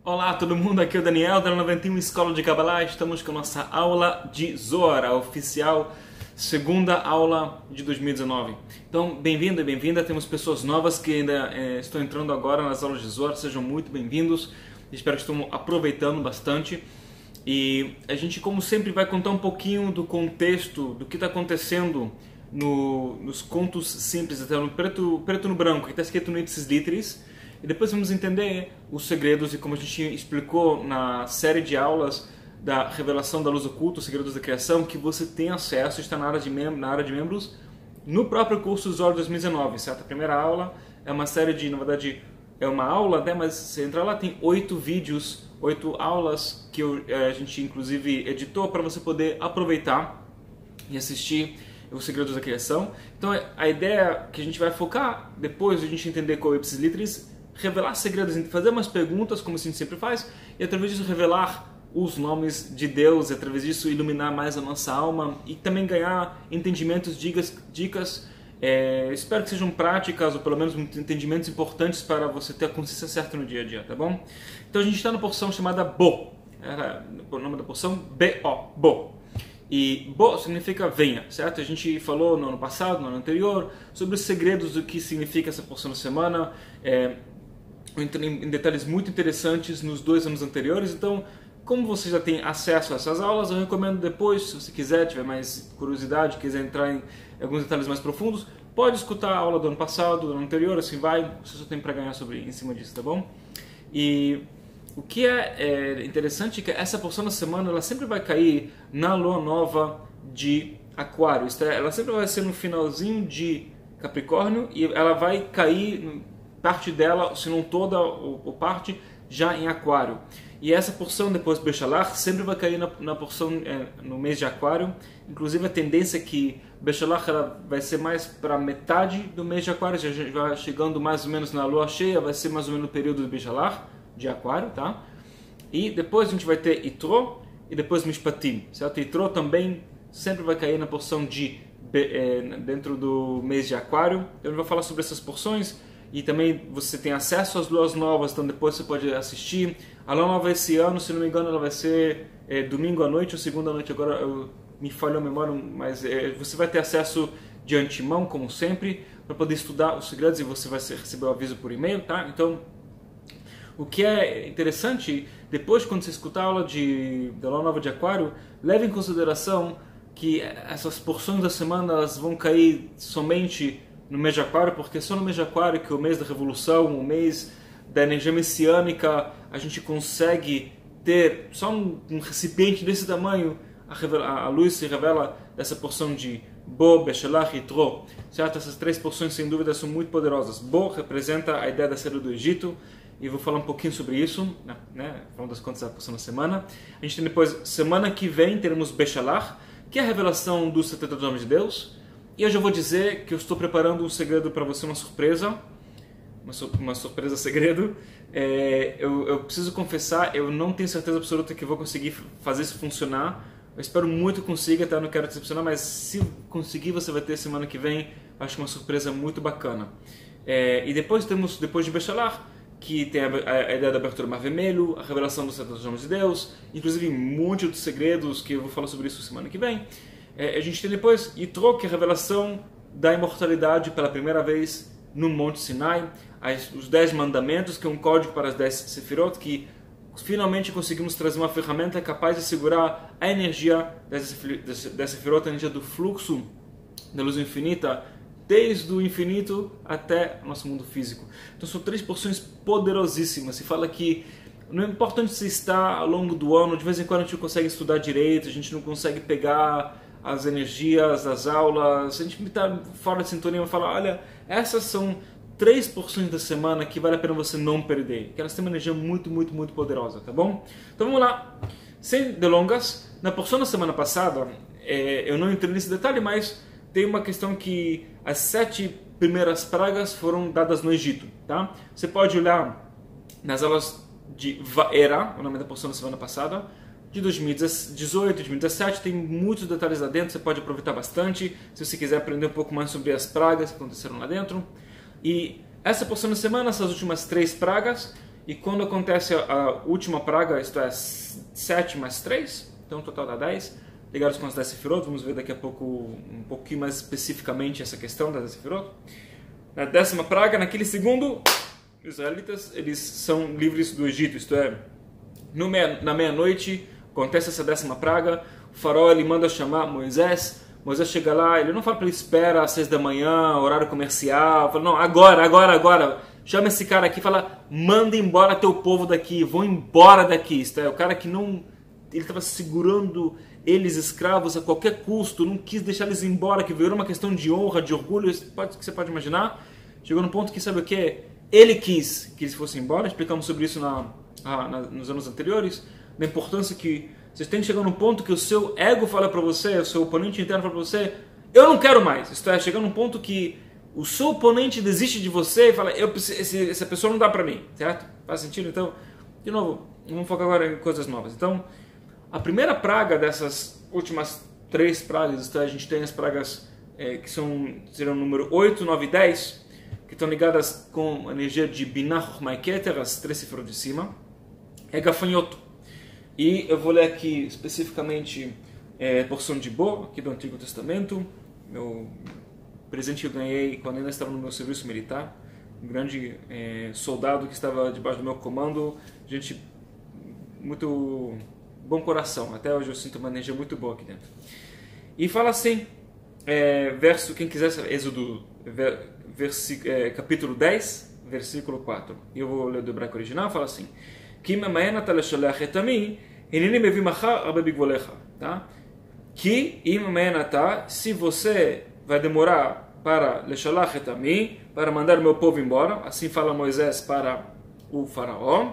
Olá todo mundo, aqui é o Daniel da 91 Escola de Kabbalah. Estamos com a nossa aula de Zohar, a oficial segunda aula de 2019. Então, bem-vindo e bem-vinda. Temos pessoas novas que ainda estão entrando agora nas aulas de Zohar. Sejam muito bem-vindos. Espero que estão aproveitando bastante. E a gente, como sempre, vai contar um pouquinho do contexto, do que está acontecendo nos contos simples, até no preto no branco, que está escrito no Ipsis Literis. E depois vamos entender os segredos e como a gente explicou na série de aulas da revelação da luz oculta, os segredos da criação, que você tem acesso, está na área de membros, no próprio curso Zohar 2019, certo? A primeira aula é uma série de, na verdade, é uma aula, né? Mas você entra lá, tem 8 vídeos, 8 aulas que a gente inclusive editou para você poder aproveitar e assistir os segredos da criação. Então a ideia que a gente vai focar, depois de a gente entender qual é o Ipsis Literis, revelar segredos, fazer umas perguntas, como a gente sempre faz, e através disso revelar os nomes de Deus, e através disso iluminar mais a nossa alma e também ganhar entendimentos, dicas, espero que sejam práticas ou pelo menos entendimentos importantes para você ter a consciência certa no dia a dia, tá bom? Então a gente está na porção chamada Bo, o nome da porção B-O, Bo. E Bo significa venha, certo? A gente falou no ano passado, no ano anterior, sobre os segredos do que significa essa porção da semana, em detalhes muito interessantes nos 2 anos anteriores. Então, como você já tem acesso a essas aulas, eu recomendo depois, se você quiser, tiver mais curiosidade, quiser entrar em alguns detalhes mais profundos, pode escutar a aula do ano passado, do ano anterior, assim vai, você só tem para ganhar em cima disso, tá bom? E o que é interessante é que essa porção da semana ela sempre vai cair na lua nova de Aquário, ela sempre vai ser no finalzinho de Capricórnio e ela vai cair parte dela, se não toda ou parte, já em Aquário. E essa porção depois do Beshalach sempre vai cair na porção no mês de Aquário. Inclusive a tendência é que Beshalach ela vai ser mais para metade do mês de Aquário, já vai chegando mais ou menos na lua cheia, vai ser mais ou menos no período do Beshalach de Aquário, tá? E depois a gente vai ter Yitro e depois Mishpatim, certo? Yitro também sempre vai cair na porção de dentro do mês de Aquário. Eu vou falar sobre essas porções. E também você tem acesso às luas novas, então depois você pode assistir. A lua nova esse ano, se não me engano, ela vai ser domingo à noite ou segunda à noite. Agora me falhou a memória, mas você vai ter acesso de antemão, como sempre, para poder estudar os segredos e você vai receber o aviso por e-mail, tá? Então, o que é interessante, depois quando você escutar a aula da lua nova de Aquário, leve em consideração que essas porções da semana elas vão cair somente no mês de Aquário, porque só no mês de Aquário, que é o mês da revolução, o mês da energia messiânica, a gente consegue ter só um recipiente desse tamanho, a luz se revela dessa porção de Bo, Beshalach e Yitro, certo? Essas 3 porções sem dúvida são muito poderosas. Bo representa a ideia da saída do Egito, e vou falar um pouquinho sobre isso, né? Falando das contas da porção da semana. A gente tem depois, semana que vem, teremos Beshalach, que é a revelação dos 70 nomes de Deus. E hoje eu vou dizer que eu estou preparando um segredo para você, uma surpresa segredo. Eu preciso confessar, eu não tenho certeza absoluta que vou conseguir fazer isso funcionar. Eu espero muito que consiga, tá? Eu não quero decepcionar, mas se conseguir você vai ter semana que vem, acho que uma surpresa muito bacana. E depois de Beshalach, que tem a ideia da abertura do Mar Vermelho, a revelação dos 70 nomes de Deus, inclusive um monte de segredos que eu vou falar sobre isso semana que vem. A gente tem depois Yitro, que é a revelação da imortalidade pela primeira vez no Monte Sinai, os 10 mandamentos, que é um código para as 10 Sefirot, que finalmente conseguimos trazer uma ferramenta capaz de segurar a energia das Sefirot, a energia do fluxo da luz infinita, desde o infinito até o nosso mundo físico. Então são 3 porções poderosíssimas. Se fala que não é importante se estar ao longo do ano, de vez em quando a gente não consegue estudar direito, a gente não consegue pegar as energias das aulas, a gente está fora de sintonia e fala, olha, essas são 3 porções da semana que vale a pena você não perder, que elas têm uma energia muito, muito, muito poderosa, tá bom? Então vamos lá, sem delongas, na porção da semana passada, eu não entrei nesse detalhe, mas tem uma questão que as 7 primeiras pragas foram dadas no Egito, tá? Você pode olhar nas aulas de Vaera, o nome da porção da semana passada, de 2018, 2017, tem muitos detalhes lá dentro, você pode aproveitar bastante, se você quiser aprender um pouco mais sobre as pragas que aconteceram lá dentro. E essa porção da semana, essas últimas 3 pragas, e quando acontece a última praga, isto é, 7 mais 3, então o total dá 10, ligados com as 10 Sefirot, vamos ver daqui a pouco um pouquinho mais especificamente essa questão das 10 Sefirot. Na 10ª praga, naquele segundo, os israelitas eles são livres do Egito, isto é, na meia-noite acontece essa 10ª praga, o faraó ele manda chamar Moisés chega lá, ele não fala para ele espera às 6 da manhã, horário comercial, fala, não, agora, chama esse cara aqui e fala, manda embora teu povo daqui, vão embora daqui, isto é, o cara que não, ele estava segurando eles escravos a qualquer custo, não quis deixar eles embora, que virou uma questão de honra, de orgulho, que você pode imaginar, chegou no ponto que sabe o que? Ele quis que eles fossem embora, explicamos sobre isso nos anos anteriores, da importância que você tem que chegar num ponto que o seu ego fala para você, o seu oponente interno fala para você, eu não quero mais. Isto é, chegar num ponto que o seu oponente desiste de você e fala, essa pessoa não dá para mim, certo? Faz sentido? Então, de novo, vamos focar agora em coisas novas. Então, a primeira praga dessas últimas 3 pragas, isto é, a gente tem as pragas que serão número 8, 9 e 10, que estão ligadas com a energia de Binah, Chokhmah e Keter, as 3 cifras de cima, é gafanhoto. E eu vou ler aqui especificamente a porção de Bo, aqui do Antigo Testamento, meu presente que eu ganhei quando ainda estava no meu serviço militar, um grande soldado que estava debaixo do meu comando, gente muito bom coração, até hoje eu sinto uma energia muito boa aqui dentro. E fala assim, verso, quem quiser, Êxodo, capítulo 10, versículo 4, e eu vou ler do hebraico original, fala assim, כי ממאן אתה לשלח את עמי, הנני מביא מחר הרבה בגבולך. Tá? Que אם ממאן אתה, se você vai demorar para לשלח את עמי, para mandar meu povo embora, assim fala Moisés para o faraó,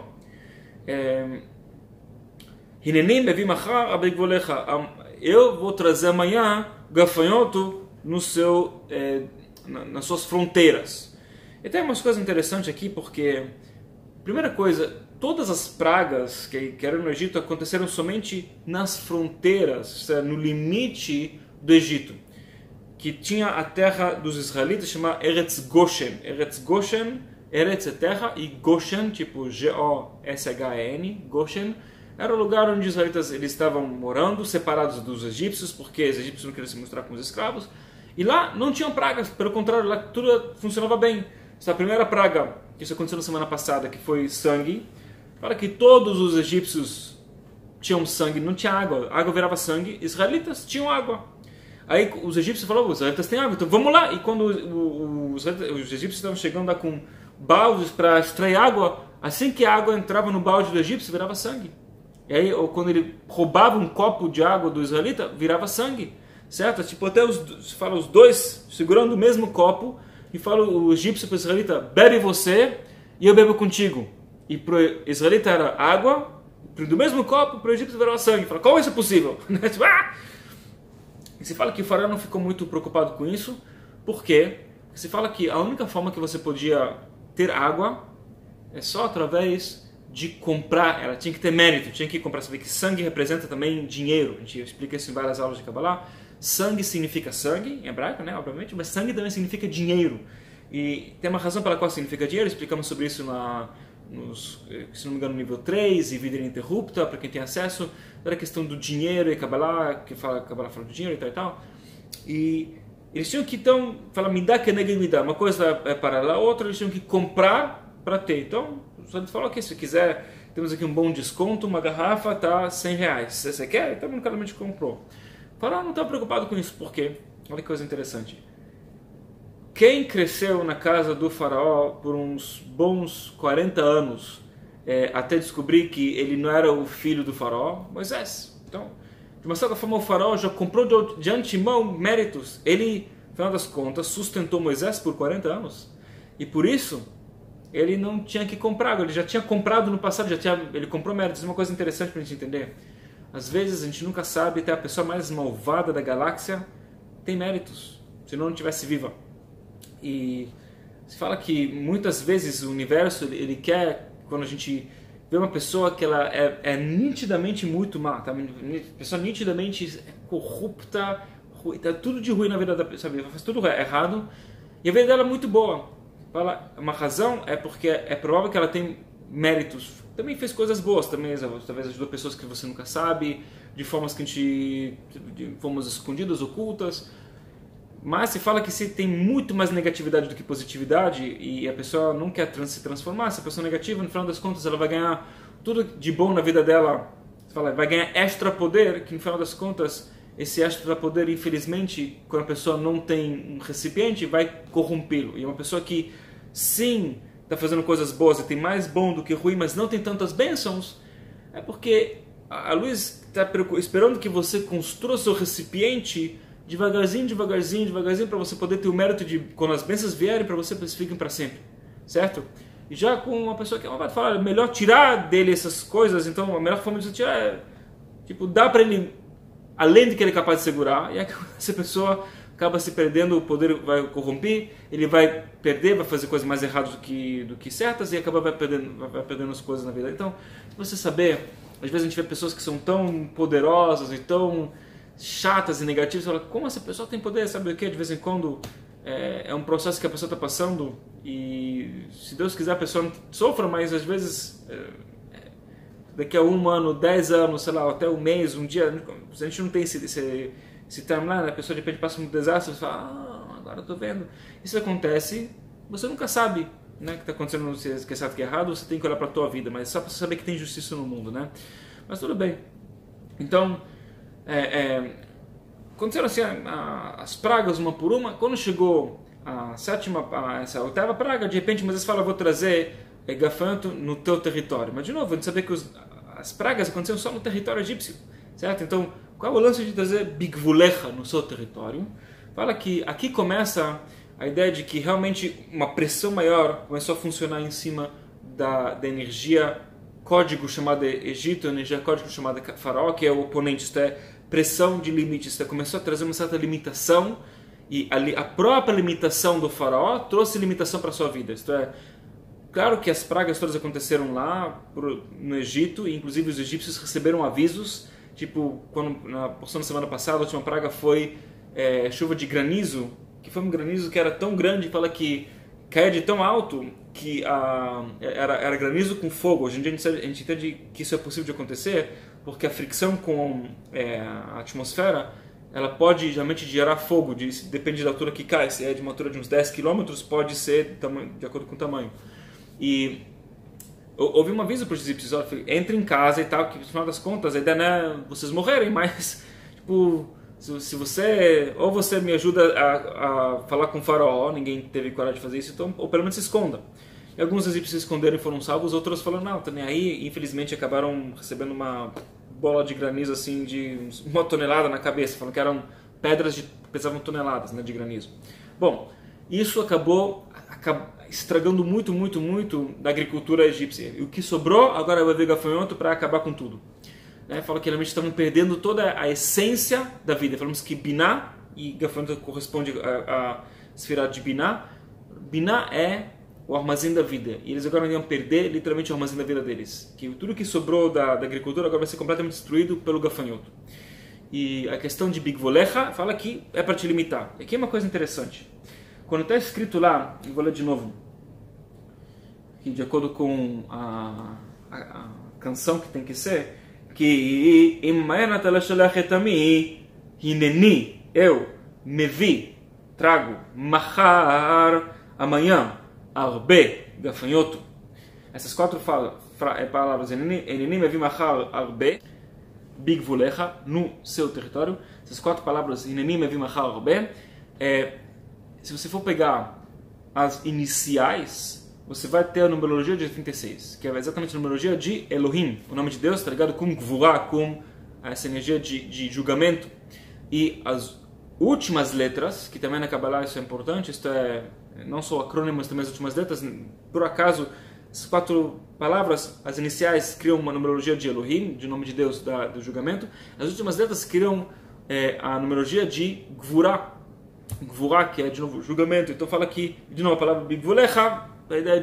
הנני מביא מחר הרבה בגבולך, eu vou trazer amanhã gafanhoto no seu, nas suas fronteiras. E tem umas coisas interessantes aqui, porque, primeira coisa, todas as pragas que eram no Egito aconteceram somente nas fronteiras, no limite do Egito, que tinha a terra dos israelitas, chamada Eretz Goshen. Eretz Goshen, Eretz é terra, e Goshen, tipo G-O-S-H-E-N, Goshen, era o lugar onde os israelitas eles estavam morando, separados dos egípcios, porque os egípcios não queriam se mostrar como os escravos, e lá não tinham pragas, pelo contrário, lá tudo funcionava bem. Essa primeira praga, que isso aconteceu na semana passada, que foi sangue, fala que todos os egípcios tinham sangue, não tinha água, a água virava sangue, israelitas tinham água. Aí os egípcios falaram, os israelitas têm água, então vamos lá. E quando os egípcios estavam chegando lá com baldes para extrair água, assim que a água entrava no balde do egípcio, virava sangue. E aí, ou quando ele roubava um copo de água do israelita, virava sangue, certo? Tipo, até fala os dois segurando o mesmo copo, e fala o egípcio para o israelita, bebe você e eu bebo contigo. E para o israelita era água, do mesmo copo, para o egípcio era sangue. Fala, como isso é possível? E se fala que o faraó não ficou muito preocupado com isso, porque se fala que a única forma que você podia ter água é só através de comprar, ela tinha que ter mérito, tinha que comprar. Saber que sangue representa também dinheiro, a gente explica isso em várias aulas de Kabbalah. Sangue significa sangue, em hebraico, né, obviamente, mas sangue também significa dinheiro. E tem uma razão pela qual significa dinheiro, explicamos sobre isso se não me engano, no nível 3 e vida ininterrupta, para quem tem acesso, era a questão do dinheiro e Kabbalah, Kabbalah fala do dinheiro e tal. E eles tinham que, então, falar, me dá que negue me dá, uma coisa é paralela à outra, eles tinham que comprar para ter. Então, só te falou que se quiser, temos aqui um bom desconto, uma garrafa está R$100. Se você quer, então, claramente comprou. O faraó não está preocupado com isso, porque, olha que coisa interessante. Quem cresceu na casa do faraó por uns bons 40 anos, até descobrir que ele não era o filho do faraó? Moisés. Então, de uma certa forma, o faraó já comprou de antemão méritos. Ele, no final das contas, sustentou Moisés por 40 anos. E por isso, ele não tinha que comprar. Ele já tinha comprado no passado, ele comprou méritos. Uma coisa interessante para a gente entender. Às vezes, a gente nunca sabe, até a pessoa mais malvada da galáxia tem méritos, se não estivesse viva. E se fala que muitas vezes o universo ele quer, quando a gente vê uma pessoa que ela é nitidamente muito má, tá? A pessoa nitidamente é corrupta, tá tudo de ruim na vida da pessoa, ela faz tudo errado, e a vida dela é muito boa. Fala, uma razão é porque é provável que ela tem méritos. Também fez coisas boas, também, talvez ajudou pessoas que você nunca sabe, de formas que de formas escondidas, ocultas. Mas se fala que se tem muito mais negatividade do que positividade e a pessoa não quer se transformar, se a pessoa é negativa, no final das contas ela vai ganhar tudo de bom na vida dela, vai ganhar extra poder, que no final das contas esse extra poder, infelizmente, quando a pessoa não tem um recipiente, vai corrompê-lo. E uma pessoa que sim está fazendo coisas boas e tem mais bom do que ruim, mas não tem tantas bênçãos, é porque a luz está esperando que você construa seu recipiente devagarzinho, devagarzinho, devagarzinho, para você poder ter o mérito de, quando as bênçãos vierem, para você, eles fiquem para sempre, certo? E já com uma pessoa que vai falar, é melhor tirar dele essas coisas, então a melhor forma de você tirar é, tipo, dar para ele, além de que ele é capaz de segurar, e essa pessoa acaba se perdendo, o poder vai corromper, ele vai perder, vai fazer coisas mais erradas do que certas, e acaba vai perdendo as coisas na vida. Então, você saber, às vezes a gente vê pessoas que são tão poderosas e tão chatas e negativas, você fala, como essa pessoa tem poder, sabe o que? De vez em quando é um processo que a pessoa está passando e se Deus quiser a pessoa não sofra, mas às vezes daqui a 1 ano, 10 anos, sei lá, até um mês, um dia, a gente não tem esse timeline, a pessoa de repente passa um desastre, você fala, agora eu estou vendo. Isso acontece, você nunca sabe, né, que está acontecendo, se é certo que é errado, você tem que olhar para a tua vida, mas só para saber que tem justiça no mundo, né? Mas tudo bem. Então, aconteceram assim as pragas uma por uma. Quando chegou essa 8ª praga, de repente Moisés fala, vou trazer gafanhoto no teu território. Mas de novo, a gente sabia que as pragas aconteceram só no território egípcio, certo? Então, qual é o lance de trazer bigvulecha no seu território? Fala que aqui começa a ideia de que realmente uma pressão maior começou a funcionar em cima da energia código chamada Egito, energia código chamada Faraó, que é o oponente, isto é, pressão de limites, começou a trazer uma certa limitação, e a própria limitação do Faraó trouxe limitação para a sua vida. Isto é, claro que as pragas todas aconteceram lá no Egito, e inclusive os egípcios receberam avisos, tipo, quando na porção da semana passada a última praga foi chuva de granizo, que foi um granizo que era tão grande, fala que caía de tão alto que era granizo com fogo. Hoje em dia a gente entende que isso é possível de acontecer, porque a fricção com a atmosfera, ela pode realmente gerar fogo, depende da altura que cai. Se é de uma altura de uns 10 km, pode ser de acordo com o tamanho. E houve um aviso para os egípcios, entre em casa e tal, que no final das contas a ideia não é vocês morrerem, mas tipo, se você, ou você me ajuda a falar com o Faraó, ninguém teve coragem de fazer isso, então, ou pelo menos se esconda. E alguns egípcios se esconderam e foram salvos, outros falaram, não, também aí, infelizmente acabaram recebendo uma bola de granizo assim de 1 tonelada na cabeça, falando que eram pedras que pesavam toneladas, né, de granizo. Bom, isso acabou estragando muito, muito, muito da agricultura egípcia. E o que sobrou, agora vai vir gafanhoto para acabar com tudo. Fala que realmente estavam perdendo toda a essência da vida. Falamos que Biná, e gafanhoto corresponde a esfera de Biná. Biná é o armazém da vida. E eles agora iam perder literalmente o armazém da vida deles. Que tudo que sobrou da agricultura agora vai ser completamente destruído pelo gafanhoto. E a questão de bigvolecha fala que é para te limitar. E aqui é uma coisa interessante. Quando está escrito lá, eu vou ler de novo, que de acordo com a canção que tem que ser, que hineni, eu, mevi, trago, mahar, amanhã, arbe, gafanhoto. Essas 4 palavras, hineni, mevi, mahar, arbe, bigvulecha, no seu território. Essas 4 palavras, hineni, mevi, mahar, arbe, se você for pegar as iniciais, você vai ter a numerologia de 36, que é exatamente a numerologia de Elohim, o nome de Deus, está ligado com Gvurah, com essa energia de julgamento. E as últimas letras, que também na Kabbalah isso é importante, isto é não só acrônimos, mas também as últimas letras, por acaso, essas 4 palavras, as iniciais criam uma numerologia de Elohim, de nome de Deus do julgamento, as últimas letras criam a numerologia de Gvurah, que é de novo julgamento. Então fala aqui, de novo a palavra Bigvulecha, a ideia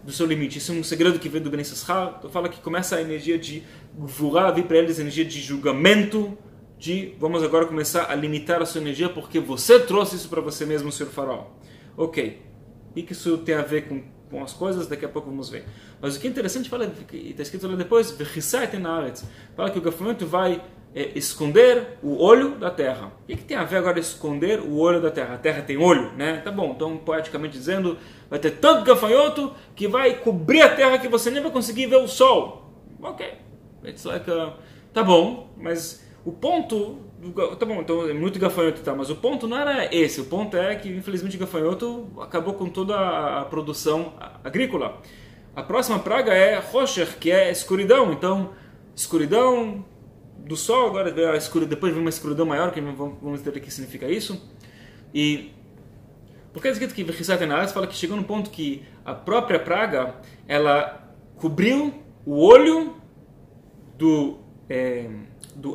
do seu limite. Isso é um segredo que vem do Ben Sachar. Então fala que começa a energia de Gvurah, vir para eles a energia de julgamento, vamos agora começar a limitar a sua energia porque você trouxe isso para você mesmo, Sr. Faraó. Ok, o que isso tem a ver com com as coisas, daqui a pouco vamos ver. Mas o que é interessante, e está escrito lá depois, fala que o gafanhoto vai esconder o olho da terra. O que tem a ver agora esconder o olho da terra? A terra tem olho, né? Tá bom, então poeticamente dizendo, vai ter tanto gafanhoto que vai cobrir a terra que você nem vai conseguir ver o sol. Ok, it's like tá bom, mas o ponto tá bom, então é muito gafanhoto, tá, mas o ponto não era esse. O ponto é que infelizmente o gafanhoto acabou com toda a produção agrícola. A próxima praga é Rosher, que é escuridão. Então, escuridão do sol, agora depois vem uma escuridão maior, que vamos entender o que significa isso. E porque é escrito que fala que chegou no ponto que a própria praga, ela cobriu o olho do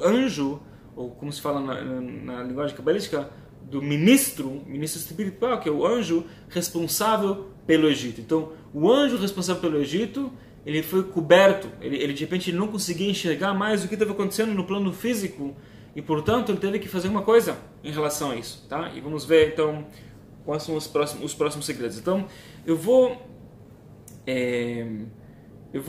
anjo, ou como se fala na linguagem cabalística, do ministro espiritual, que é o anjo responsável pelo Egito. Então, o anjo responsável pelo Egito, ele foi coberto, ele de repente não conseguia enxergar mais o que estava acontecendo no plano físico, e portanto ele teve que fazer uma coisa em relação a isso, tá? E vamos ver então quais são os próximos segredos. Então, eu vou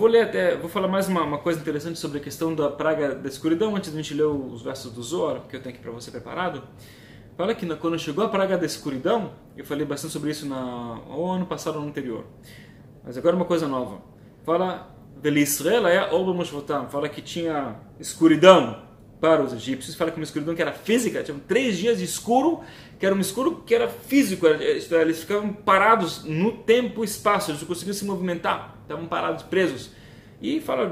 ler vou falar mais uma coisa interessante sobre a questão da praga da escuridão, antes de a gente ler os versos do Zohar, que eu tenho aqui para você preparado. Fala que quando chegou a praga da escuridão, eu falei bastante sobre isso no ano passado ou no anterior. Mas agora uma coisa nova. Fala, fala que tinha escuridão para os egípcios. Fala que uma escuridão que era física, tinha 3 dias de escuro, que era um escuro que era físico, eles ficavam parados no tempo e espaço, eles não conseguiam se movimentar, estavam parados, presos. E fala,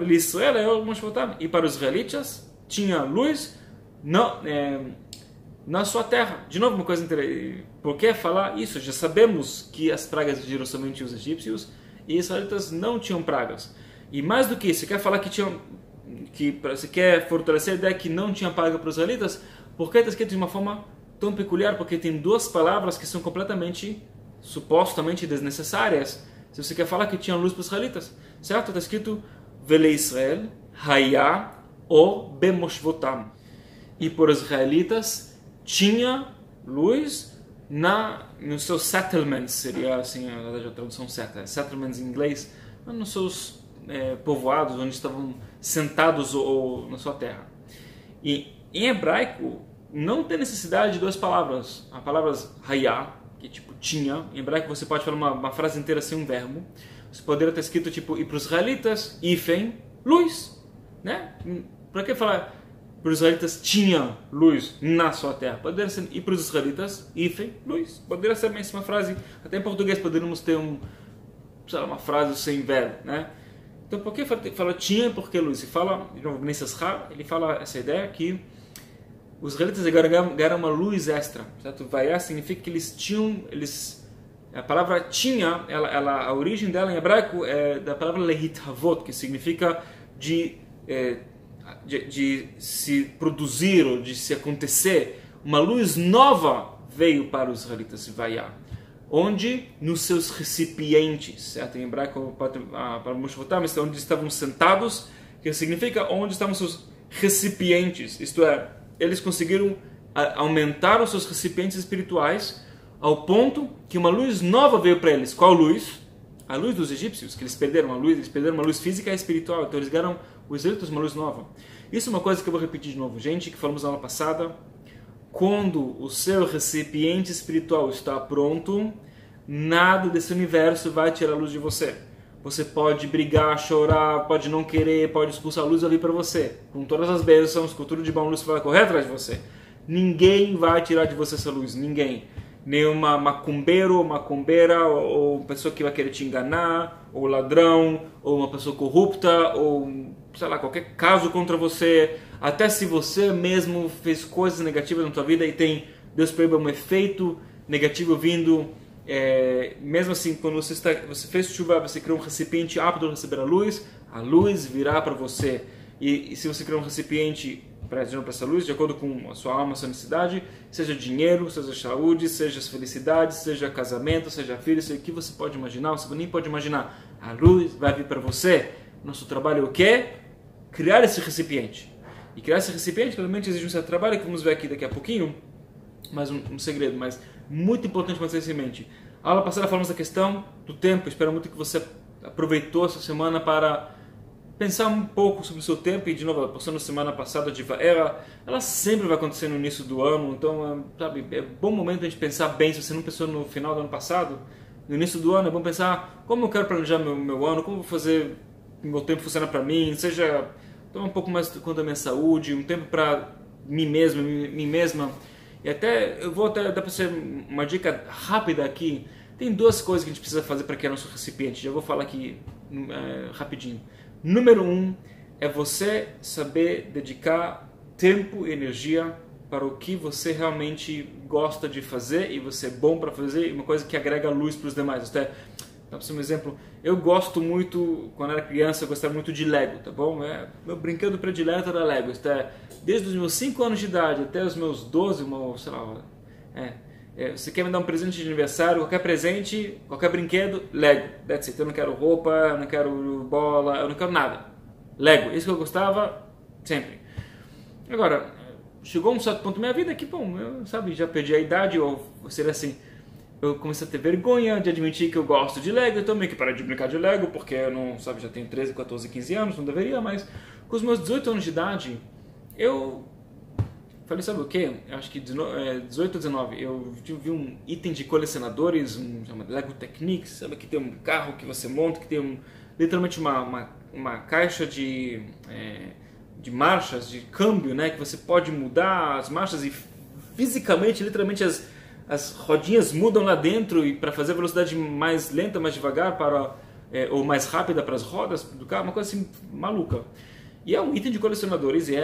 e para os israelitas tinha luz na sua terra. De novo, uma coisa interessante. Por que falar isso? Já sabemos que as pragas atingiram somente os egípcios e os israelitas não tinham pragas. E mais do que isso, você quer falar você quer fortalecer a ideia que não tinha praga para os israelitas? Porque está escrito de uma forma tão peculiar, porque tem 2 palavras que são supostamente desnecessárias. Se você quer falar que tinha luz para os israelitas, certo? Está escrito Vele Israel, Haya o Bemoshvotam. E por os israelitas tinha luz nos seus settlements, seria assim a tradução certa, settlements em inglês, nos seus povoados, onde estavam sentados ou na sua terra. E em hebraico não tem necessidade de 2 palavras. A palavra Haya, que tipo tinha, em hebraico você pode falar uma frase inteira sem um verbo. Você poderia ter escrito tipo, e para os israelitas, Ifen, luz, né? Para que falar para os israelitas tinha luz na sua terra? Poderia ser, e para os israelitas, Ifen, luz. Poderia ser a mesma frase. Até em português poderíamos ter uma frase sem verbo, né? Então, por que fala tinha e por que luz? E fala, de novo, ele fala essa ideia que os israelitas ganharam uma luz extra, certo? Vaiá significa que eles tinham, a palavra tinha, a origem dela em hebraico é da palavra lehithavot, que significa de se produzir ou de se acontecer. Uma luz nova veio para os israelitas, Vaiá. Onde? Nos seus recipientes, certo? Em hebraico, para Moshvotam, onde estavam sentados, que significa onde estavam seus recipientes, isto é, eles conseguiram aumentar os seus recipientes espirituais ao ponto que uma luz nova veio para eles. Qual luz? A luz dos egípcios, que eles perderam uma luz física e espiritual, então eles ganharam os israelitas uma luz nova. Isso é uma coisa que eu vou repetir de novo, gente, que falamos na aula passada. Quando o seu recipiente espiritual está pronto, nada desse universo vai tirar a luz de você. Você pode brigar, chorar, pode não querer, pode expulsar a luz ali para você. Com todas as bênçãos, com tudo de bom, a luz vai correr atrás de você. Ninguém vai tirar de você essa luz, ninguém. Nenhuma macumbeiro ou macumbeira, ou pessoa que vai querer te enganar, ou ladrão, ou uma pessoa corrupta, ou sei lá, qualquer caso contra você. Até se você mesmo fez coisas negativas na tua vida e tem, Deus proíba, um efeito negativo vindo, mesmo assim, quando você fez chuva, você criou um recipiente apto a receber a luz virá para você. E se você criou um recipiente para essa luz, de acordo com a sua alma, a sua necessidade, seja dinheiro, seja saúde, seja felicidade, seja casamento, seja filho, seja o que você pode imaginar, você nem pode imaginar, a luz vai vir para você. Nosso trabalho é o quê? Criar esse recipiente. E criar esse recipiente, realmente exige um certo trabalho, que vamos ver aqui daqui a pouquinho, mais um segredo, mas muito importante manter isso em mente. A aula passada falamos da questão do tempo. Espero muito que você aproveitou essa semana para pensar um pouco sobre o seu tempo. E de novo, a porção da semana passada de Vaera, ela sempre vai acontecer no início do ano. Então, sabe, é bom momento a gente pensar bem. Se você não pensou no final do ano passado, no início do ano, é bom pensar como eu quero planejar meu ano, como eu vou fazer meu tempo funcionar para mim, seja tomar um pouco mais conta da minha saúde, um tempo para mim mesmo, mim mesma. E até, eu vou até dar para você uma dica rápida aqui. Tem duas coisas que a gente precisa fazer para criar nosso recipiente. Já vou falar aqui rapidinho. Número 1 é você saber dedicar tempo e energia para o que você realmente gosta de fazer e você é bom para fazer, e uma coisa que agrega luz para os demais. Até, para ser um exemplo, eu gosto muito, quando era criança, eu gostava muito de Lego, tá bom? Meu brinquedo predileto era Lego. Até, desde os meus 5 anos de idade até os meus 12, sei lá, você quer me dar um presente de aniversário, qualquer presente, qualquer brinquedo, Lego. That's it. Eu não quero roupa, eu não quero bola, eu não quero nada. Lego. Isso que eu gostava sempre. Agora, chegou um certo ponto da minha vida que, bom, eu, sabe, já perdi a idade, ou seria assim, eu comecei a ter vergonha de admitir que eu gosto de Lego, então meio que parei de brincar de Lego, porque eu não, sabe, já tenho 13, 14, 15 anos, não deveria, mas com os meus 18 anos de idade, eu falei, sabe o que? Acho que 18 ou 19, eu vi um item de colecionadores, chama Lego Technics, sabe, que tem um carro que você monta, que tem literalmente uma caixa de marchas, de câmbio, né, que você pode mudar as marchas e fisicamente, literalmente as rodinhas mudam lá dentro e para fazer a velocidade mais lenta, mais devagar ou mais rápida para as rodas do carro, uma coisa assim maluca. E é um item de colecionadores e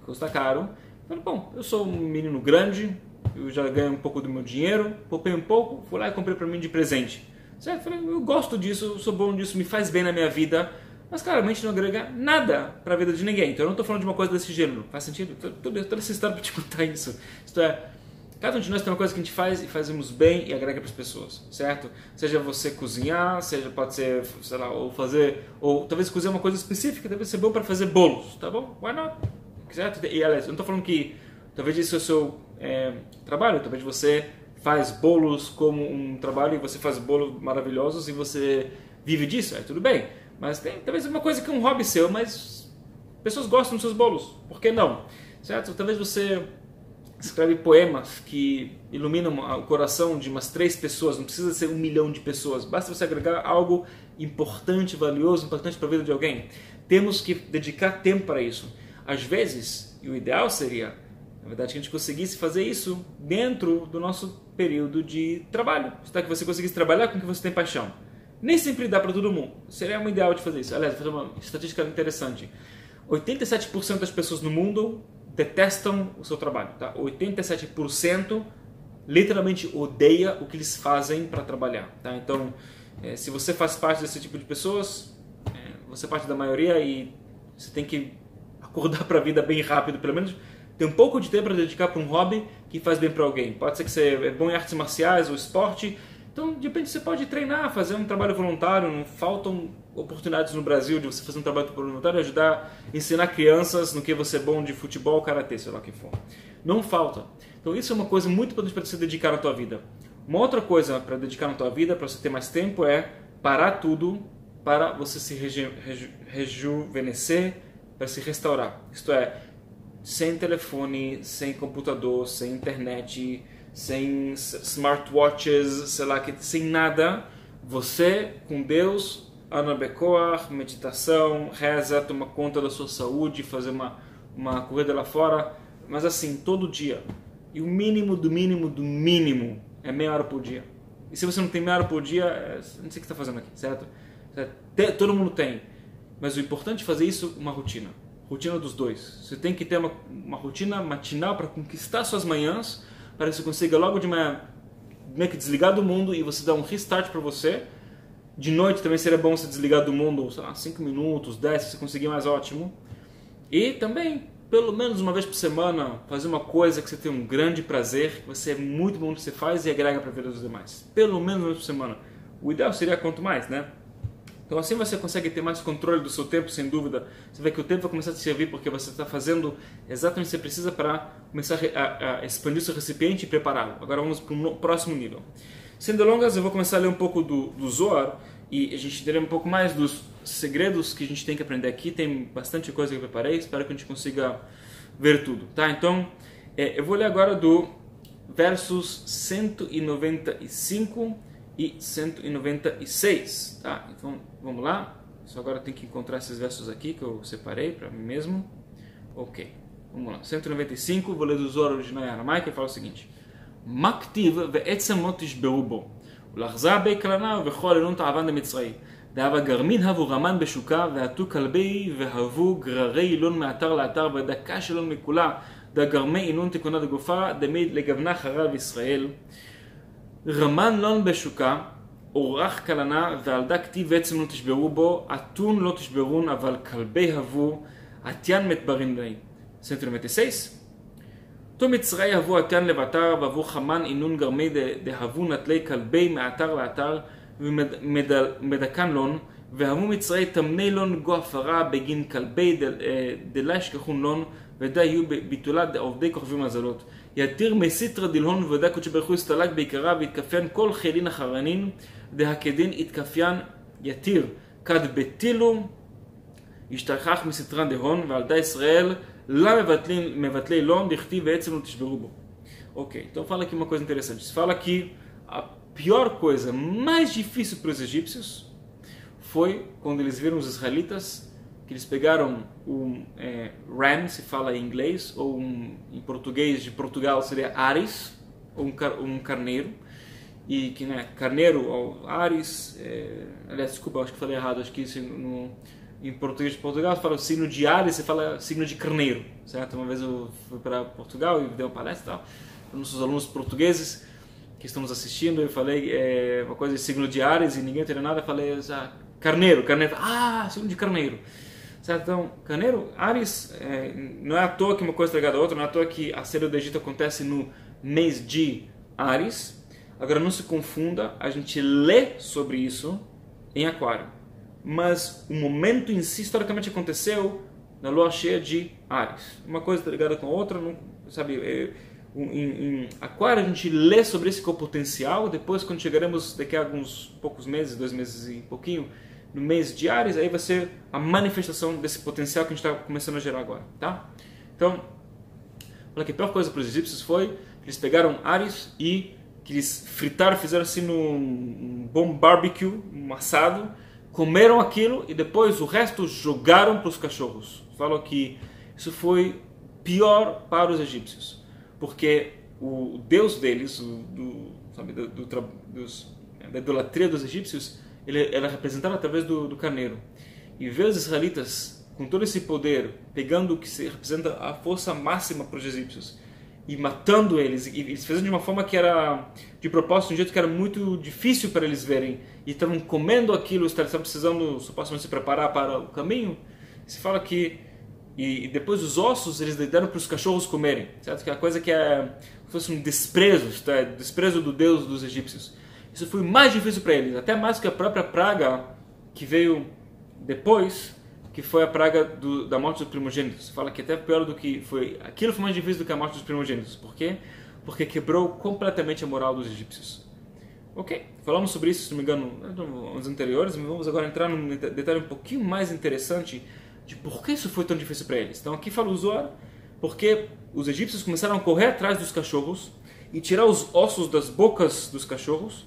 custa caro. Falei, bom, eu sou um menino grande, eu já ganho um pouco do meu dinheiro, poupei um pouco, fui lá e comprei para mim de presente. Certo? Falei, eu gosto disso, eu sou bom disso, me faz bem na minha vida, mas claramente não agrega nada para a vida de ninguém. Então eu não estou falando de uma coisa desse gênero. Faz sentido? Toda essa história para te contar isso. Isto é, cada um de nós tem uma coisa que a gente faz e fazemos bem e agrega para as pessoas, certo? Seja você cozinhar, seja pode ser, sei lá, ou talvez cozinhar uma coisa específica, talvez ser bom para fazer bolos, tá bom? Why not? Certo? E aliás, eu não estou falando que talvez isso é o seu trabalho, talvez você faz bolos como um trabalho e você faz bolos maravilhosos e você vive disso, aí tudo bem. Mas tem talvez uma coisa que é um hobby seu, mas pessoas gostam dos seus bolos, por que não? Certo? Talvez você escreve poemas que iluminam o coração de umas 3 pessoas, não precisa ser 1 milhão de pessoas, basta você agregar algo importante, valioso, importante para a vida de alguém. Temos que dedicar tempo para isso. Às vezes, e o ideal seria, na verdade, que a gente conseguisse fazer isso dentro do nosso período de trabalho, que você conseguisse trabalhar com o que você tem paixão. Nem sempre dá para todo mundo, seria um ideal de fazer isso. Aliás, vou fazer uma estatística interessante. 87% das pessoas no mundo detestam o seu trabalho, tá? 87% literalmente odeia o que eles fazem para trabalhar, tá? Então, se você faz parte desse tipo de pessoas, você é parte da maioria e você tem que acordar para a vida bem rápido, pelo menos ter um pouco de tempo para dedicar para um hobby que faz bem para alguém. Pode ser que você é bom em artes marciais ou esporte, então de repente você pode treinar, fazer um trabalho voluntário. Não faltam oportunidades no Brasil de você fazer um trabalho voluntário e ajudar, ensinar crianças no que você é bom de futebol, karatê, sei lá o que for. Não falta. Então isso é uma coisa muito importante para você dedicar na tua vida. Uma outra coisa para dedicar na tua vida, para você ter mais tempo, é parar tudo para você se rejuvenescer, para se restaurar. Isto é, sem telefone, sem computador, sem internet, sem smartwatches, sei lá, sem nada. Você com Deus, Ana Becoar, meditação, reza, toma conta da sua saúde, fazer uma corrida lá fora, mas assim, todo dia. E o mínimo do mínimo do mínimo é meia hora por dia. E se você não tem meia hora por dia, não sei o que você está fazendo aqui, certo? Todo mundo tem. Mas o importante é fazer isso uma rotina. Rotina dos dois. Você tem que ter uma rotina matinal para conquistar suas manhãs, para que você consiga logo de manhã meio que desligar do mundo e você dar um restart para você. De noite também seria bom você desligar do mundo, sei lá, 5 minutos, 10, se você conseguir, mais ótimo. E também, pelo menos uma vez por semana, fazer uma coisa que você tem um grande prazer, que você é muito bom no que você faz e agrega para a vida dos demais. Pelo menos uma vez por semana. O ideal seria quanto mais, né? Então assim você consegue ter mais controle do seu tempo, sem dúvida. Você vê que o tempo vai começar a te servir porque você está fazendo exatamente o que você precisa para começar a expandir o seu recipiente e prepará-lo. Agora vamos para o próximo nível. Sem delongas, eu vou começar a ler um pouco do Zohar e a gente ler um pouco mais dos segredos que a gente tem que aprender aqui. Tem bastante coisa que eu preparei, espero que a gente consiga ver tudo. Tá? Então, eu vou ler agora do versos 195 e 196, tá? Então, vamos lá. Só agora tem que encontrar esses versos aqui que eu separei para mim mesmo. Ok, vamos lá. 195, vou ler do Zohar original em aramaico, que fala o seguinte: Maktiv ve'etzem lo tishberu bo, ולחזה בי קלנה וכל אלון תעבן למצרי. דאבה גרמין הבו רמן בשוקה, ועתו כלבי והבו גררי אילון מאתר לאתר, ודקה שלון מכולה, דה גרמי אינון תיקונה דגופה, דמי לגוונה חרב ישראל. רמן לון בשוקה, אורח קלנה, ועל דה כתיב עצם לא תשברו בו, אתון לא תשברון, אבל כלבי הבו, עתיין מתברין בי. 196. תו מצרי הבו עתיין לבטר, והבו חמן אינון גרמי דהבו נטלי כלבי מאתר לאתר, ומדקן לון, והבו מצרי תמני לון גו הפרה בגין כלבי דלה שכחון לון, ודה יהיו ביטולה עובדי כוכבים מזלות. יתיר מסיטרא דלהון ודה קודש ברוך הוא הסתלק בעיקרה, והתכפיין כל חילין אחרנין, דהקדין התכפיין יתיר, כד בטילו, ישתכח מסיטרא דהון, ועל דה ישראל, lá מבטלי לון, דכתיב בעצם לא תשברו בו. Ok, então fala aqui uma coisa interessante. Fala que a pior coisa, mais difícil para os egípcios, foi quando eles viram os israelitas, que eles pegaram um ram, se fala em inglês, ou em português de Portugal seria ares, ou um carneiro, e que, né, carneiro ou ares, aliás, desculpa, acho que falei errado, acho que isso em português de Portugal, fala o signo de Ares, você fala signo de carneiro, certo? Uma vez eu fui para Portugal e dei uma palestra e tal, para nossos alunos portugueses que estão nos assistindo, eu falei uma coisa de signo de Ares e ninguém entendeu nada, eu falei, carneiro, signo de carneiro, certo? Então, carneiro, Ares, não é à toa que uma coisa está ligada à outra, não é à toa que a saída do Egito acontece no mês de Ares. Agora não se confunda, a gente lê sobre isso em Aquário, mas o momento em si historicamente aconteceu na lua cheia de Ares. Uma coisa está ligada com a outra, não, sabe? Em Aquário a gente lê sobre esse potencial, depois quando chegaremos daqui a alguns poucos meses, 2 meses e pouquinho, no mês de Ares, aí vai ser a manifestação desse potencial que a gente está começando a gerar agora, tá? Então, olha que a pior coisa para os egípcios foi que eles pegaram Ares e que eles fritaram, fizeram assim num bom barbecue, um assado, comeram aquilo e depois o resto jogaram para os cachorros. Falam que isso foi pior para os egípcios, porque o deus deles, da idolatria dos egípcios, ele era representado através do carneiro. E ver os israelitas com todo esse poder, pegando o que se representa a força máxima para os egípcios, e matando eles, e eles fizeram de uma forma que era de propósito, de um jeito que era muito difícil para eles verem, e estavam comendo aquilo, estavam precisando supostamente se preparar para o caminho. Se fala que e depois os ossos eles deram para os cachorros comerem, certo? Que é a coisa que fosse um desprezo, tá? Desprezo do Deus dos egípcios. Isso foi mais difícil para eles, até mais que a própria praga que veio depois, que foi a praga da morte dos primogênitos. Fala que até pior do que foi. Aquilo foi mais difícil do que a morte dos primogênitos. Por quê? Porque quebrou completamente a moral dos egípcios. Ok, falamos sobre isso, se não me engano, nos anteriores, mas vamos agora entrar num detalhe um pouquinho mais interessante de por que isso foi tão difícil para eles. Então aqui fala o Zohar, porque os egípcios começaram a correr atrás dos cachorros e tirar os ossos das bocas dos cachorros.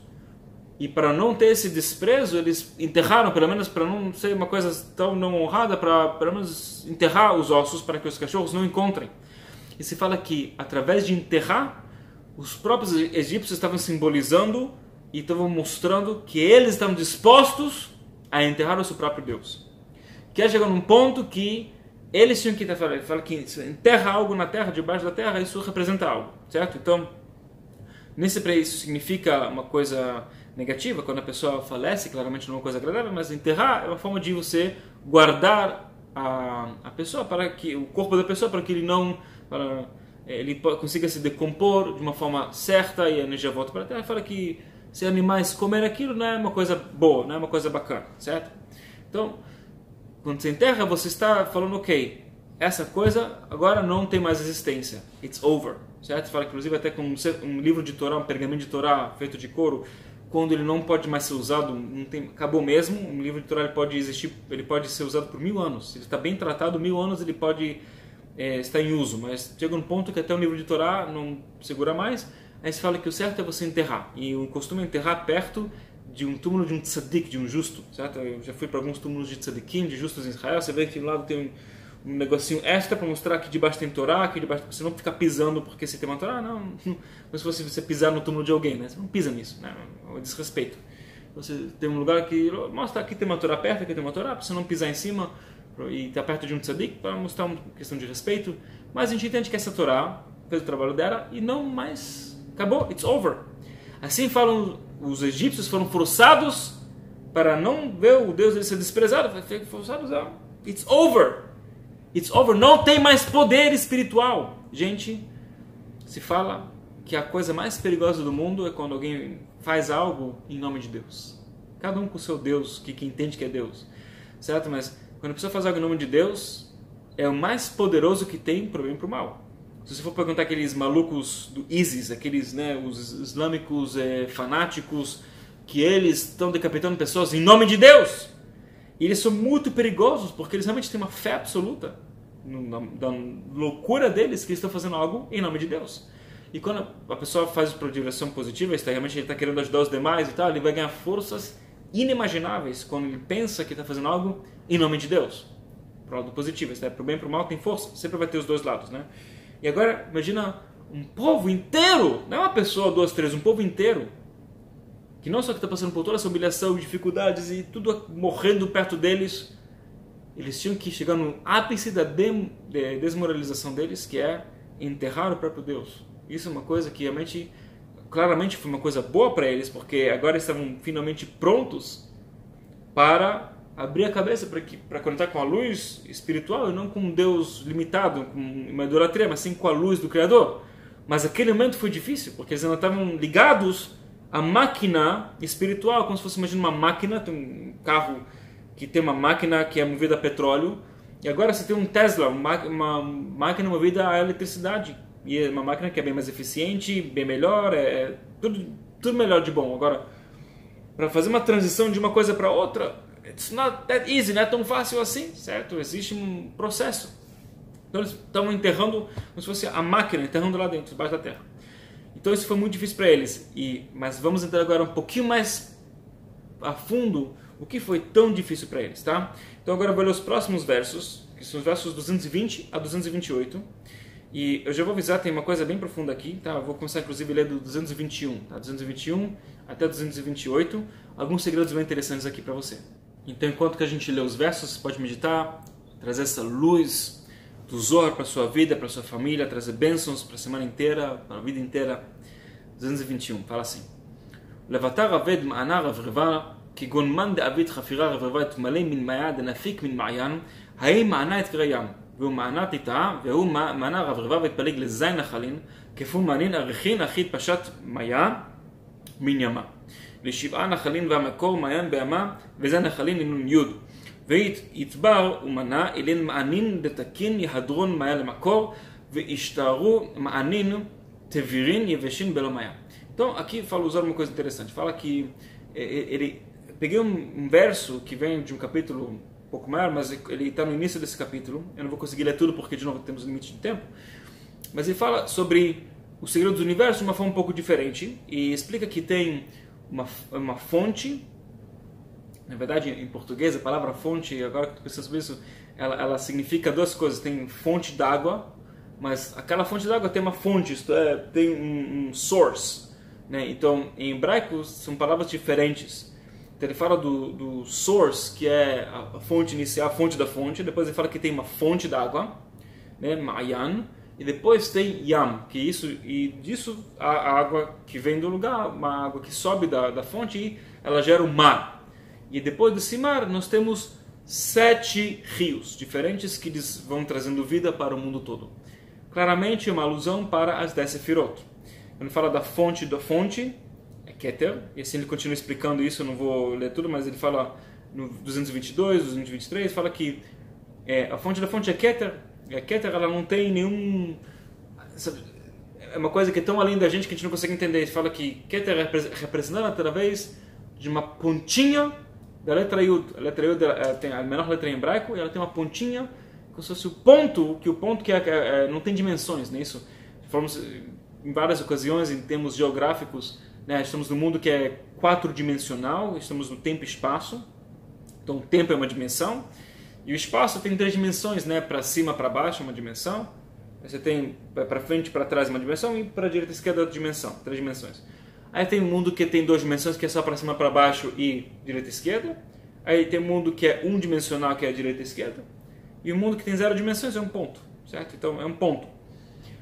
E para não ter esse desprezo, eles enterraram, pelo menos para não ser uma coisa tão não honrada, para pelo menos enterrar os ossos para que os cachorros não encontrem. E se fala que através de enterrar, os próprios egípcios estavam simbolizando e estavam mostrando que eles estavam dispostos a enterrar o seu próprio Deus. Que ia chegar num ponto que eles tinham que enterrar. Fala que se enterra algo na terra, debaixo da terra, isso representa algo, certo? Então, nesse para isso significa uma coisa negativa, quando a pessoa falece, claramente não é uma coisa agradável, mas enterrar é uma forma de você guardar a pessoa, para que o corpo da pessoa, para que ele consiga se decompor de uma forma certa e a energia volta para a terra. Fala que se animais comerem aquilo, não é uma coisa boa, não é uma coisa bacana, certo? Então, quando você enterra, você está falando, ok, essa coisa agora não tem mais existência, it's over, certo? Fala, inclusive, até com um livro de Torá, um pergaminho de Torá feito de couro, quando ele não pode mais ser usado, não tem, acabou mesmo, um livro de Torá ele pode existir, ele pode ser usado por 1000 anos, se ele está bem tratado, 1000 anos ele pode estar em uso, mas chega um ponto que até um livro de Torá não segura mais, aí se fala que o certo é você enterrar, e o costume é enterrar perto de um túmulo de um tzadik, de um justo, certo? Eu já fui para alguns túmulos de tzadikim, de justos em Israel, você vê que lá tem um negocinho extra para mostrar que debaixo tem Torá, que debaixo você não fica pisando porque você tem uma Torá, não, mas se você pisar no túmulo de alguém, né? Você não pisa nisso, né? É um desrespeito. Você tem um lugar que mostra aqui tem uma Torá perto, aqui tem uma Torá, para você não pisar em cima e estar perto de um tzadik, para mostrar uma questão de respeito, mas a gente entende que essa Torá fez o trabalho dela e não mais acabou, it's over. Assim falam os egípcios, foram forçados para não ver o Deus deles ser desprezado, forçados a it's over. It's over, não tem mais poder espiritual. Gente, se fala que a coisa mais perigosa do mundo é quando alguém faz algo em nome de Deus. Cada um com o seu Deus, que entende que é Deus. Certo? Mas quando a pessoa faz algo em nome de Deus, é o mais poderoso que tem para o bem e para o mal. Se você for perguntar aqueles malucos do ISIS, aqueles, né, os islâmicos fanáticos, que eles estão decapitando pessoas em nome de Deus. E eles são muito perigosos, porque eles realmente têm uma fé absoluta da loucura deles, que eles estão fazendo algo em nome de Deus. E quando a pessoa faz para a direção positiva, realmente ele está querendo ajudar os demais e tal, ele vai ganhar forças inimagináveis quando ele pensa que está fazendo algo em nome de Deus. Para o lado positivo, para o bem e para o mal tem força, sempre vai ter os dois lados, né? E agora, imagina um povo inteiro, não é uma pessoa, duas, três, um povo inteiro, que não só que está passando por toda essa humilhação, dificuldades e tudo morrendo perto deles, eles tinham que chegar no ápice da desmoralização deles, que é enterrar o próprio Deus. Isso é uma coisa que realmente, claramente foi uma coisa boa para eles, porque agora estavam finalmente prontos para abrir a cabeça para conectar com a luz espiritual e não com um Deus limitado, com uma idolatria, mas sim com a luz do Criador. Mas aquele momento foi difícil, porque eles ainda estavam ligados à máquina espiritual, como se fosse, imagina uma máquina, tem um carro que tem uma máquina que é movida a petróleo, e agora você tem um Tesla, uma máquina movida a eletricidade, e é uma máquina que é bem mais eficiente, bem melhor, tudo melhor de bom. Agora, para fazer uma transição de uma coisa para outra, it's not that easy, não é tão fácil assim, certo? Existe um processo. Então eles estavam enterrando, como se fosse a máquina, enterrando lá dentro, debaixo da terra. Então isso foi muito difícil para eles. Mas vamos entrar agora um pouquinho mais a fundo o que foi tão difícil para eles, tá? Então agora eu vou ler os próximos versos, que são os versos 220 a 228. E eu já vou avisar, tem uma coisa bem profunda aqui, tá? Eu vou começar inclusive a ler do 221, tá? 221 até 228. Alguns segredos bem interessantes aqui para você. Então enquanto que a gente lê os versos, você pode meditar, trazer essa luz do Zohar para sua vida, para sua família, trazer bênçãos para a semana inteira, para a vida inteira. 221, fala assim: Levatar aved ma'ana ravreva, כגון מן דאבית חפירה רברבה תמלא מן מעיה דנפיק מן מעיין, האם מענה את קרי ים, והוא מענה תיטעה, והוא מענה רברבה והתפלג לזין נחלין, כפו מענין עריכין אחית פשט מעיה מן ימה. לשבעה נחלין והמקור מעיין בימה, וזה נחלין אינון יוד. ויתבר ומנה אלין מענין דתקין יהדרון מעיה למקור, וישתערו מענין תבירין יבשין בלא מעיה. Então aqui fala usar uma coisa interessante, fala que peguei um verso que vem de um capítulo um pouco maior, mas ele está no início desse capítulo. Eu não vou conseguir ler tudo porque, de novo, temos um limite de tempo. Mas ele fala sobre o segredo do universo de uma forma um pouco diferente e explica que tem uma fonte. Na verdade, em português, a palavra fonte, agora que estou pensando sobre isso, ela significa duas coisas. Tem fonte d'água, mas aquela fonte d'água tem uma fonte, isto é, tem um source, né? Então, em hebraico, são palavras diferentes. Então ele fala do source, que é a fonte inicial, a fonte da fonte. Depois ele fala que tem uma fonte d'água, né, Ma'yan. E depois tem Yam, que disso a água que vem do lugar, uma água que sobe da fonte e ela gera o mar. E depois desse mar nós temos 7 rios diferentes que eles vão trazendo vida para o mundo todo. Claramente é uma alusão para as 10 Sefirot. Quando fala da fonte, Keter, e assim ele continua explicando isso, eu não vou ler tudo, mas ele fala no 222, 223, fala que a fonte da fonte é Keter, e a Keter ela não tem nenhum... É uma coisa que é tão além da gente que a gente não consegue entender. Ele fala que Keter é representada através de uma pontinha da letra Yud. A letra Yud tem a menor letra em hebraico e ela tem uma pontinha, como se fosse o ponto que não tem dimensões, não é isso? Falamos em várias ocasiões, em termos geográficos, né? Estamos num mundo que é 4-dimensional, estamos no tempo e espaço. Então o tempo é uma dimensão e o espaço tem 3 dimensões, né? Para cima, para baixo é uma dimensão. Você tem para frente, para trás uma dimensão e para direita e esquerda outra dimensão, 3 dimensões. Aí tem um mundo que tem 2 dimensões, que é só para cima, para baixo e direita e esquerda. Aí tem um mundo que é 1-dimensional, que é a direita e esquerda. E um mundo que tem 0 dimensões é um ponto, certo? Então é um ponto.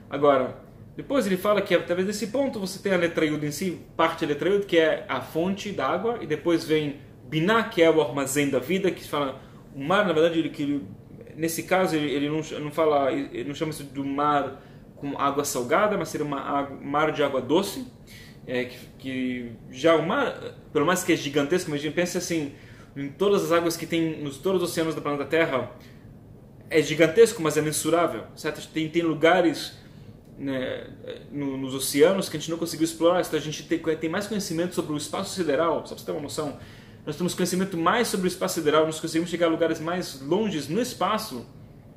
Agora, depois ele fala que através desse ponto você tem a letra Yud em si, parte da letra Yud, que é a fonte da água, e depois vem Binah, que é o armazém da vida, que fala o mar, na verdade, nesse caso ele não fala, ele não chama isso de mar com água salgada, mas seria mar de água doce, que já o mar, pelo mais que é gigantesco, mas a gente pensa assim, em todas as águas que tem nos todos os oceanos do planeta Terra, é gigantesco, mas é mensurável, certo? Tem lugares, né, nos oceanos que a gente não conseguiu explorar, então a gente tem mais conhecimento sobre o espaço sideral, só para você ter uma noção. Nós temos conhecimento mais sobre o espaço sideral, nós conseguimos chegar a lugares mais longes no espaço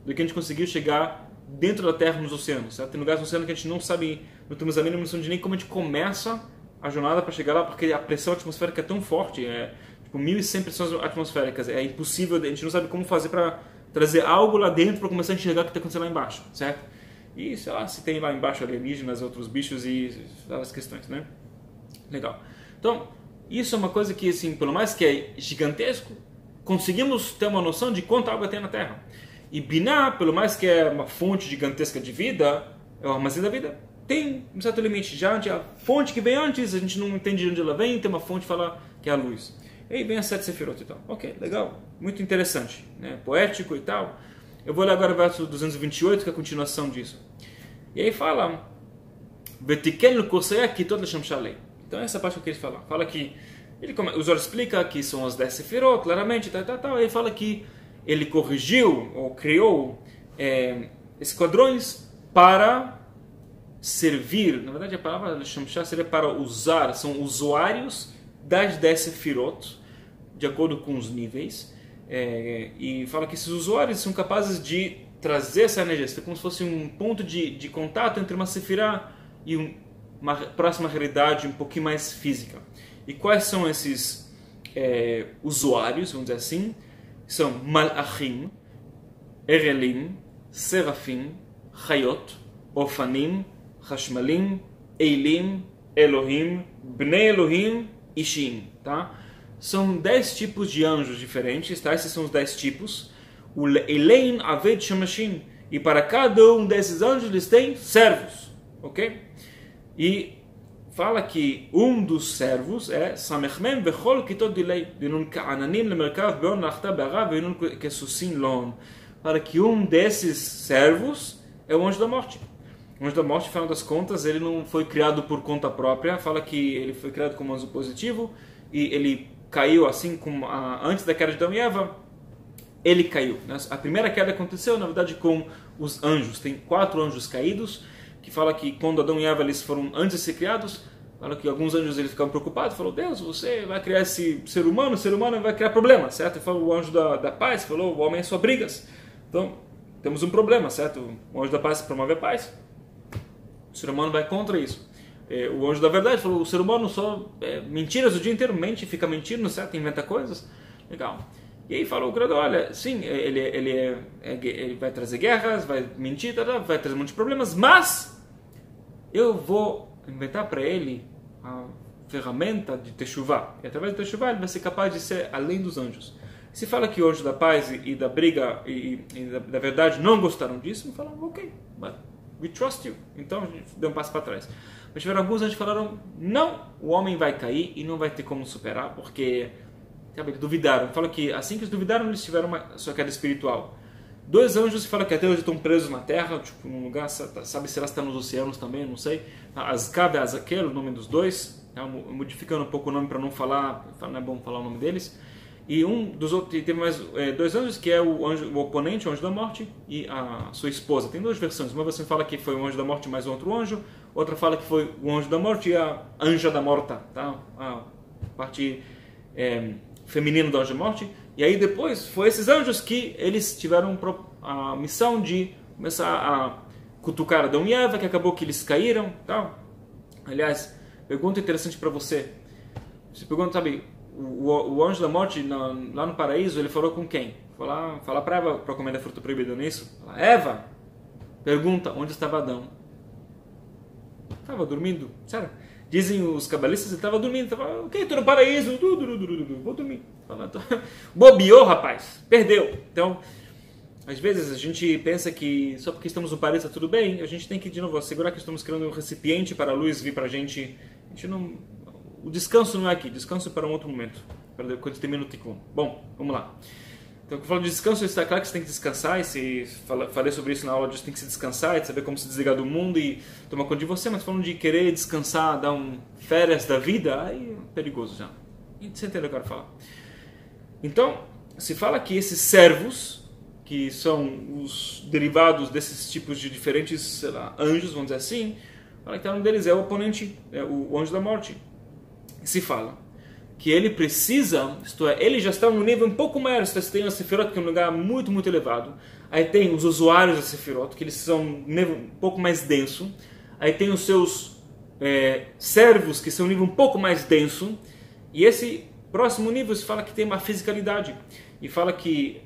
do que a gente conseguiu chegar dentro da Terra nos oceanos, certo? Tem lugares no oceano que a gente não sabe, não temos a mínima noção de nem como a gente começa a jornada para chegar lá, porque a pressão atmosférica é tão forte, tipo 1.100 pressões atmosféricas, é impossível, a gente não sabe como fazer para trazer algo lá dentro para começar a enxergar o que está acontecendo lá embaixo, certo? E sei lá, se tem lá embaixo alienígenas, outros bichos e as questões, né? Legal. Então, isso é uma coisa que, assim, pelo mais que é gigantesco, conseguimos ter uma noção de quanta água tem na Terra. E Binah, pelo mais que é uma fonte gigantesca de vida, é o armazém da vida, tem um certo limite. Já a fonte que vem antes, a gente não entende de onde ela vem, tem uma fonte que fala que é a luz. E aí vem as 7 sefirot e tal. Ok, legal, muito interessante, né? Poético e tal. Eu vou ler agora o verso 228, que é a continuação disso. E aí fala, então essa parte que eu queria falar. Fala que, o Zohar explica que são as 10 sefirot, claramente, tal. Ele fala que ele corrigiu, ou criou, esquadrões para servir. Na verdade, a palavra Shamshah seria para usar, são usuários das 10 sefirot, de acordo com os níveis. E fala que esses usuários são capazes de trazer essa energia, é como se fosse um ponto de contato entre uma sefirah e uma próxima realidade um pouquinho mais física. E quais são esses usuários, vamos dizer assim? São Malachim, Erelim, Serafim, Chayot, Ofanim, Hashmalim, Eilim, Elohim, Bnei Elohim e Shim, tá? São 10 tipos de anjos diferentes, tá? Esses são os 10 tipos. O Elein Aved Shamashim. E para cada um desses anjos eles têm servos, ok? E fala que um dos servos é Samechmen Vechol Kitot Dilei Vinun Ka'ananim Lemerkav Beon Nachta Be'arav Vinun Kesusin Lon. Para que um desses servos é o anjo da morte. O anjo da morte, no final das contas, ele não foi criado por conta própria. Fala que ele foi criado como anjo positivo e ele caiu assim como antes da queda de Adão e Eva. Ele caiu. A primeira queda aconteceu, na verdade, com os anjos. Tem 4 anjos caídos, que fala que quando Adão e Eva eles foram antes de ser criados, fala que alguns anjos eles ficaram preocupados, falou, Deus, você vai criar esse ser humano, o ser humano vai criar problemas, certo? E falou o anjo da paz, falou, o homem é só brigas. Então, temos um problema, certo? O anjo da paz promove a paz, o ser humano vai contra isso. O anjo da verdade falou, o ser humano só mentiras o dia inteiro, mente, fica mentindo, certo? Inventa coisas. Legal. E aí falou o Criador, olha, sim, ele vai trazer guerras, vai mentir, vai trazer muitos problemas, mas eu vou inventar para ele a ferramenta de Teshuvah. E através de Teshuvah ele vai ser capaz de ser além dos anjos. Se fala que o anjo da paz e da briga e da verdade não gostaram disso, falaram, ok, but we trust you. Então a gente deu um passo para trás. Mas tiveram alguns anjos que falaram, não, o homem vai cair e não vai ter como superar, porque eles duvidaram. Fala que assim que eles duvidaram, eles tiveram uma sua queda espiritual. 2 anjos que falam que até hoje estão presos na terra, tipo, num lugar, sabe se elas estão nos oceanos também, não sei. Azkav e Azakel, o nome dos 2. tá? Modificando um pouco o nome para não falar, não é bom falar o nome deles. E um dos outros, teve mais dois anjos, que é o oponente, o anjo da morte, e a sua esposa. Tem duas versões. Uma versão fala que foi o anjo da morte mais outro anjo, outra fala que foi o anjo da morte e a anja da morta, tá? A parte feminina do anjo da morte. E aí depois foi esses anjos que eles tiveram a missão de começar a cutucar Adão e Eva, que acabou que eles caíram, tá? Aliás, pergunta interessante para você. Você pergunta, sabe, o anjo da morte lá no paraíso, ele falou com quem? Falar para Eva para comer da fruta proibida, não é isso? Fala, Eva, pergunta, onde estava Adão? Estava dormindo, sério. Dizem os cabalistas, ele estava dormindo, estava, ok, estou no paraíso, vou dormir. Bobeou, rapaz, perdeu. Então, às vezes a gente pensa que só porque estamos no paraíso está tudo bem, a gente tem que, de novo, assegurar que estamos criando um recipiente para a luz vir para a gente não... O descanso não é aqui, descanso é para um outro momento, para quando termina o Tikkun. Bom, vamos lá. Então, quando eu falo de descanso, está claro que você tem que descansar, e falei sobre isso na aula, você tem que se descansar, de saber como se desligar do mundo e tomar conta de você, mas falando de querer descansar, dar férias da vida, aí é perigoso já. E você entendeu o que eu quero falar. Então, se fala que esses servos, que são os derivados desses tipos de diferentes, sei lá, anjos, vamos dizer assim, fala que um deles é o oponente, é o anjo da morte. Se fala que ele precisa, isto é, ele já está num nível um pouco maior. Você tem a Sefirot, que é um lugar muito, muito elevado. Aí tem os usuários da Sefirot, que eles são um nível um pouco mais denso. Aí tem os seus servos, que são um nível um pouco mais denso. E esse próximo nível se fala que tem uma fisicalidade. E fala que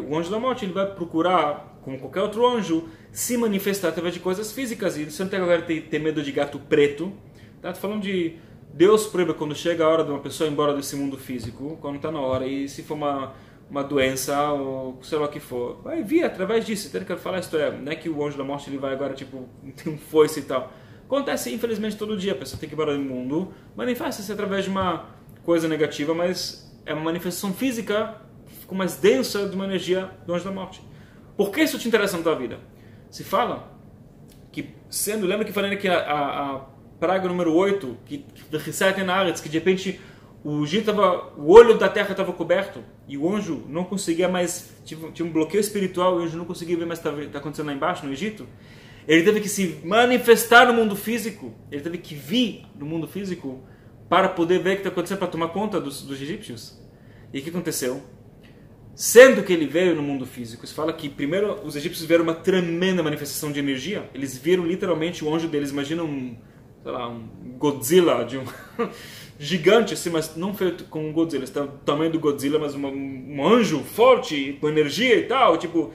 o anjo da morte ele vai procurar, como qualquer outro anjo, se manifestar através de coisas físicas. E você não tem que ter medo de gato preto. Tá? Tô falando de... Deus proíbe quando chega a hora de uma pessoa ir embora desse mundo físico, quando está na hora, e se for uma doença, ou sei lá o que for, vai vir através disso. Então, eu quero falar isso, não é que o anjo da morte ele vai agora, tipo, tem um foice e tal. Acontece, infelizmente, todo dia, a pessoa tem que ir embora do mundo, manifesta-se através de uma coisa negativa, mas é uma manifestação física que ficou mais densa de uma energia do anjo da morte. Por que isso te interessa na tua vida? Se fala que, lembra que falei que a praga número 8, que de repente o olho da terra estava coberto e o anjo não conseguia mais, tinha um bloqueio espiritual, e o anjo não conseguia ver mais o que está acontecendo lá embaixo, no Egito. Ele teve que se manifestar no mundo físico, ele teve que vir no mundo físico para poder ver o que está acontecendo, para tomar conta dos egípcios. E o que aconteceu? Sendo que ele veio no mundo físico, se fala que primeiro os egípcios viram uma tremenda manifestação de energia, eles viram literalmente o anjo deles, imagina um Godzilla, gigante assim, mas não feito com um Godzilla, está o tamanho do Godzilla, mas um anjo forte, com energia e tal, tipo,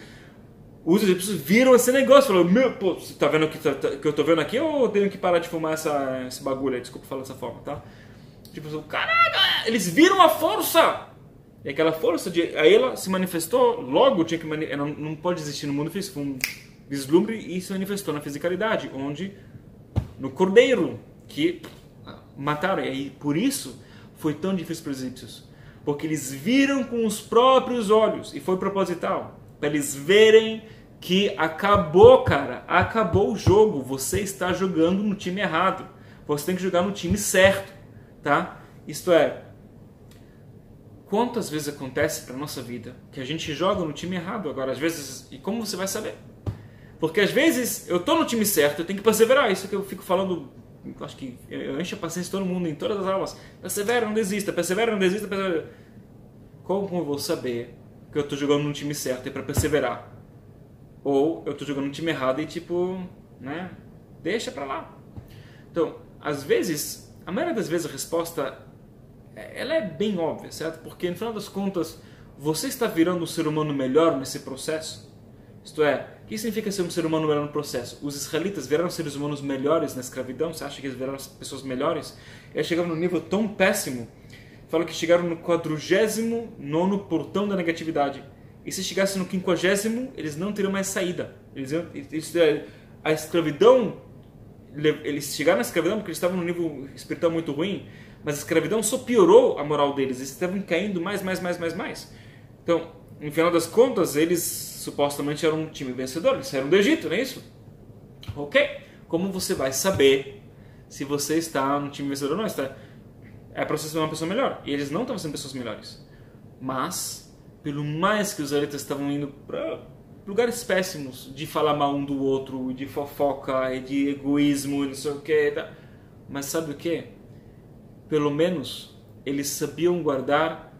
os egípcios viram esse negócio, falaram, pô, você tá vendo o que eu tô vendo aqui, ou eu tenho que parar de fumar esse bagulho aí, desculpa falar dessa forma, tá? Tipo, caraca, eles viram a força! E aquela força, aí ela se manifestou, logo tinha que não pode existir no mundo físico, foi um vislumbre e se manifestou na fisicalidade, onde no cordeiro que mataram. E aí, por isso foi tão difícil para os egípcios, porque eles viram com os próprios olhos, e foi proposital, para eles verem que acabou, cara, acabou o jogo, você está jogando no time errado, você tem que jogar no time certo, tá? Isto é, quantas vezes acontece para nossa vida que a gente joga no time errado? Agora, às vezes, e como você vai saber? Porque às vezes eu estou no time certo, eu tenho que perseverar. Isso que eu fico falando, acho que eu encho a paciência de todo mundo em todas as aulas. Persevera, não desista, persevera, não desista, persevera. Como eu vou saber que eu estou jogando no time certo e para perseverar? Ou eu estou jogando no time errado e tipo, né, deixa para lá. Então, às vezes, a maioria das vezes a resposta, ela é bem óbvia, certo? Porque no final das contas, você está virando um ser humano melhor nesse processo. Isto é, o que significa ser um ser humano melhor no processo? Os israelitas viraram seres humanos melhores na escravidão? Você acha que eles viraram pessoas melhores? Eles chegaram num nível tão péssimo, falam que chegaram no 49º portão da negatividade. E se chegassem no 50º, eles não teriam mais saída. A escravidão, eles chegaram na escravidão porque eles estavam num nível espiritual muito ruim, mas a escravidão só piorou a moral deles. Eles estavam caindo mais. Então, no final das contas, eles supostamente eram um time vencedor, eles saíram do Egito, não é isso? Ok? Como você vai saber se você está no time vencedor ou não. É para você ser uma pessoa melhor. E eles não estavam sendo pessoas melhores. Mas, pelo mais que os israelitas estavam indo para lugares péssimos, de falar mal um do outro, de fofoca, e de egoísmo, e não sei o que, tá? Mas sabe o que? Pelo menos eles sabiam guardar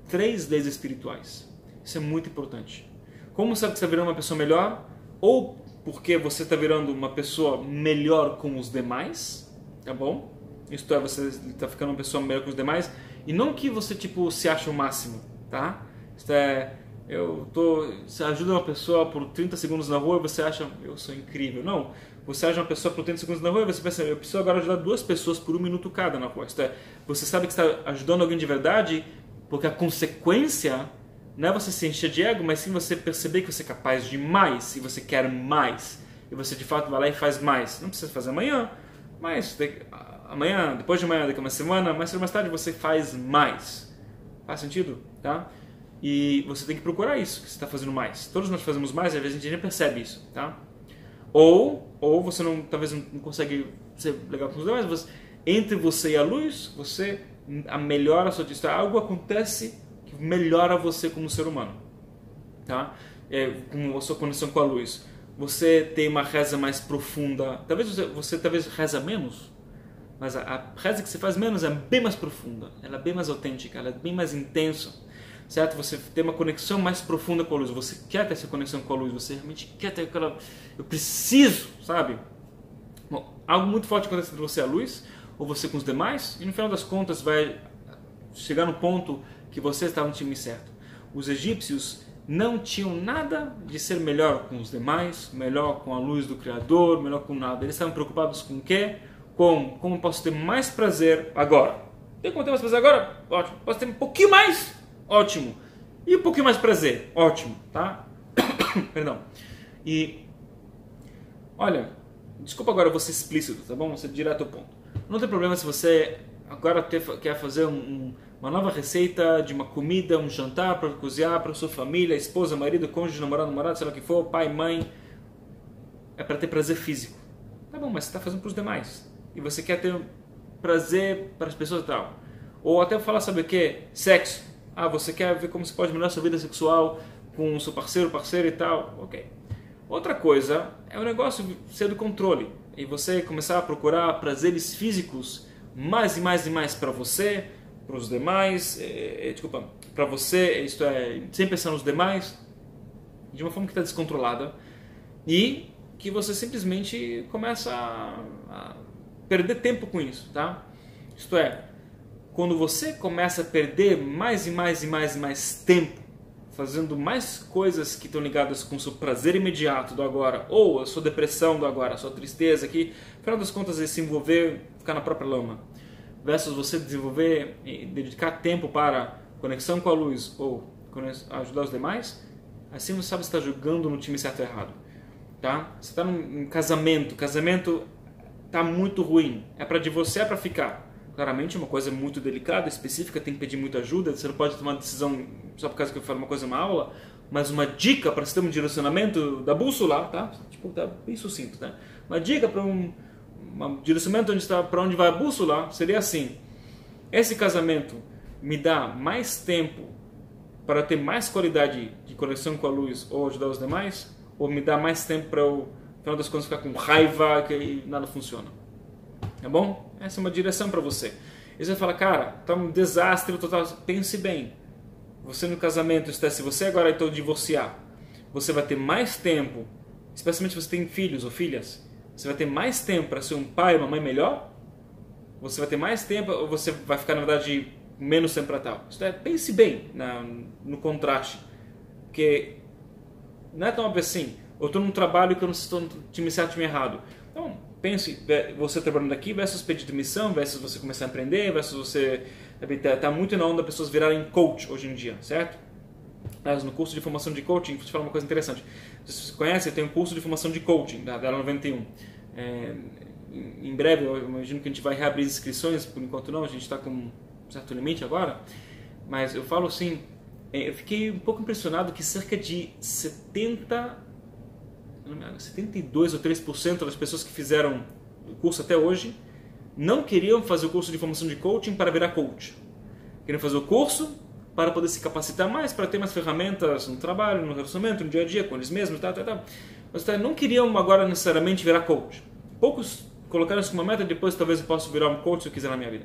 3 leis espirituais. Isso é muito importante. Como sabe que você está virando uma pessoa melhor? Ou porque você está virando uma pessoa melhor com os demais, tá bom? Isto é, você está ficando uma pessoa melhor com os demais, e não que você tipo se acha o máximo, tá? Isto é, você ajuda uma pessoa por 30 segundos na rua e você acha, eu sou incrível. Não, você ajuda uma pessoa por 30 segundos na rua e você pensa, eu preciso agora ajudar 2 pessoas por 1 minuto cada na rua. Isto é, você sabe que está ajudando alguém de verdade, porque a consequência não é você se encher de ego, mas sim você perceber que você é capaz de mais, e você quer mais, e você de fato vai lá e faz mais. Não precisa fazer amanhã, mas amanhã, depois de amanhã, daqui a uma semana, mais cedo ou mais tarde você faz mais. Faz sentido? Tá? E você tem que procurar isso, que você está fazendo mais. Todos nós fazemos mais e às vezes a gente nem percebe isso. Tá? Ou você talvez não consegue ser legal com os demais, mas entre você e a luz, você melhora a sua atitude. Algo acontece que melhora você como ser humano. Tá? Com a sua conexão com a luz. Você tem uma reza mais profunda. Talvez você reza menos, mas a reza que você faz menos é bem mais profunda, ela é bem mais autêntica, ela é bem mais intensa, certo? Você tem uma conexão mais profunda com a luz, você quer ter essa conexão com a luz, você realmente quer ter aquela... Eu preciso, sabe? Bom, algo muito forte acontece entre você e a luz, ou você com os demais, e no final das contas vai chegar no ponto que você está no time certo. Os egípcios não tinham nada de ser melhor com os demais, melhor com a luz do Criador, melhor com nada. Eles estavam preocupados com o quê? Como eu posso ter mais prazer agora? Tem como ter mais prazer agora? Ótimo. Posso ter um pouquinho mais? Ótimo. E um pouquinho mais prazer? Ótimo, tá? Perdão. E, olha, desculpa agora eu vou ser explícito, tá bom? Vou ser direto ao ponto. Não tem problema se você agora quer fazer uma nova receita de uma comida, um jantar para cozinhar para sua família, esposa, marido, cônjuge, namorado, sei lá o que for, pai, mãe. É para ter prazer físico. Tá bom, mas você está fazendo para os demais. E você quer ter prazer para as pessoas e tal. Ou até falar, sabe o que? Sexo. Você quer ver como você pode melhorar sua vida sexual com o seu parceiro, parceira e tal. Ok. Outra coisa é o negócio ser do controle. E você começar a procurar prazeres físicos mais e mais e mais para você, para os demais, para você, isto é, sem pensar nos demais, de uma forma que está descontrolada. E que você simplesmente começa a perder tempo com isso, tá? Isto é, quando você começa a perder mais e mais e mais e mais tempo fazendo mais coisas que estão ligadas com o seu prazer imediato do agora, ou a sua depressão do agora, a sua tristeza, que, no final das contas, é se envolver, ficar na própria lama, versus você desenvolver e dedicar tempo para conexão com a luz ou ajudar os demais, assim você sabe se está jogando no time certo ou errado. Tá? Você está num casamento está muito ruim, é para divorciar, é para ficar. Claramente é uma coisa muito delicada, específica, tem que pedir muita ajuda, você não pode tomar uma decisão só por causa que eu falo uma coisa, uma aula, mas uma dica para você ter um direcionamento da bússola, tá? Tipo, tá bem sucinto, né? Uma dica para um direcionamento para onde vai a bússola seria assim: esse casamento me dá mais tempo para ter mais qualidade de conexão com a luz ou ajudar os demais, ou me dá mais tempo para eu, no final das contas, ficar com raiva que nada funciona? Tá bom? Essa é uma direção para você. E você fala, cara, tá um desastre total. Pense bem. Você no casamento, se você agora então divorciar, você vai ter mais tempo, especialmente se você tem filhos ou filhas, você vai ter mais tempo para ser um pai ou uma mãe melhor? Você vai ter mais tempo ou você vai ficar, na verdade, menos tempo para tal? Pense bem no contraste. Porque não é tão óbvio assim. Eu estou num trabalho que eu não estou no time certo, time errado. Então, pense, você trabalhando aqui versus pedir demissão, versus você começar a aprender, versus você... Está muito na onda pessoas virarem coach hoje em dia, certo? Mas no curso de formação de coaching, vou te falar uma coisa interessante. Se você conhece, tem um curso de formação de coaching da Ela 91. Em breve, eu imagino que a gente vai reabrir as inscrições, por enquanto não, a gente está com um certo limite agora. Mas eu falo assim, eu fiquei um pouco impressionado que cerca de 72 ou 3% das pessoas que fizeram o curso até hoje não queriam fazer o curso de formação de coaching para virar coach. Queriam fazer o curso para poder se capacitar mais, para ter mais ferramentas no trabalho, no relacionamento, no dia a dia, com eles mesmos, Mas não queriam agora necessariamente virar coach. Poucos colocaram isso como uma meta, depois talvez eu possa virar um coach se eu quiser na minha vida.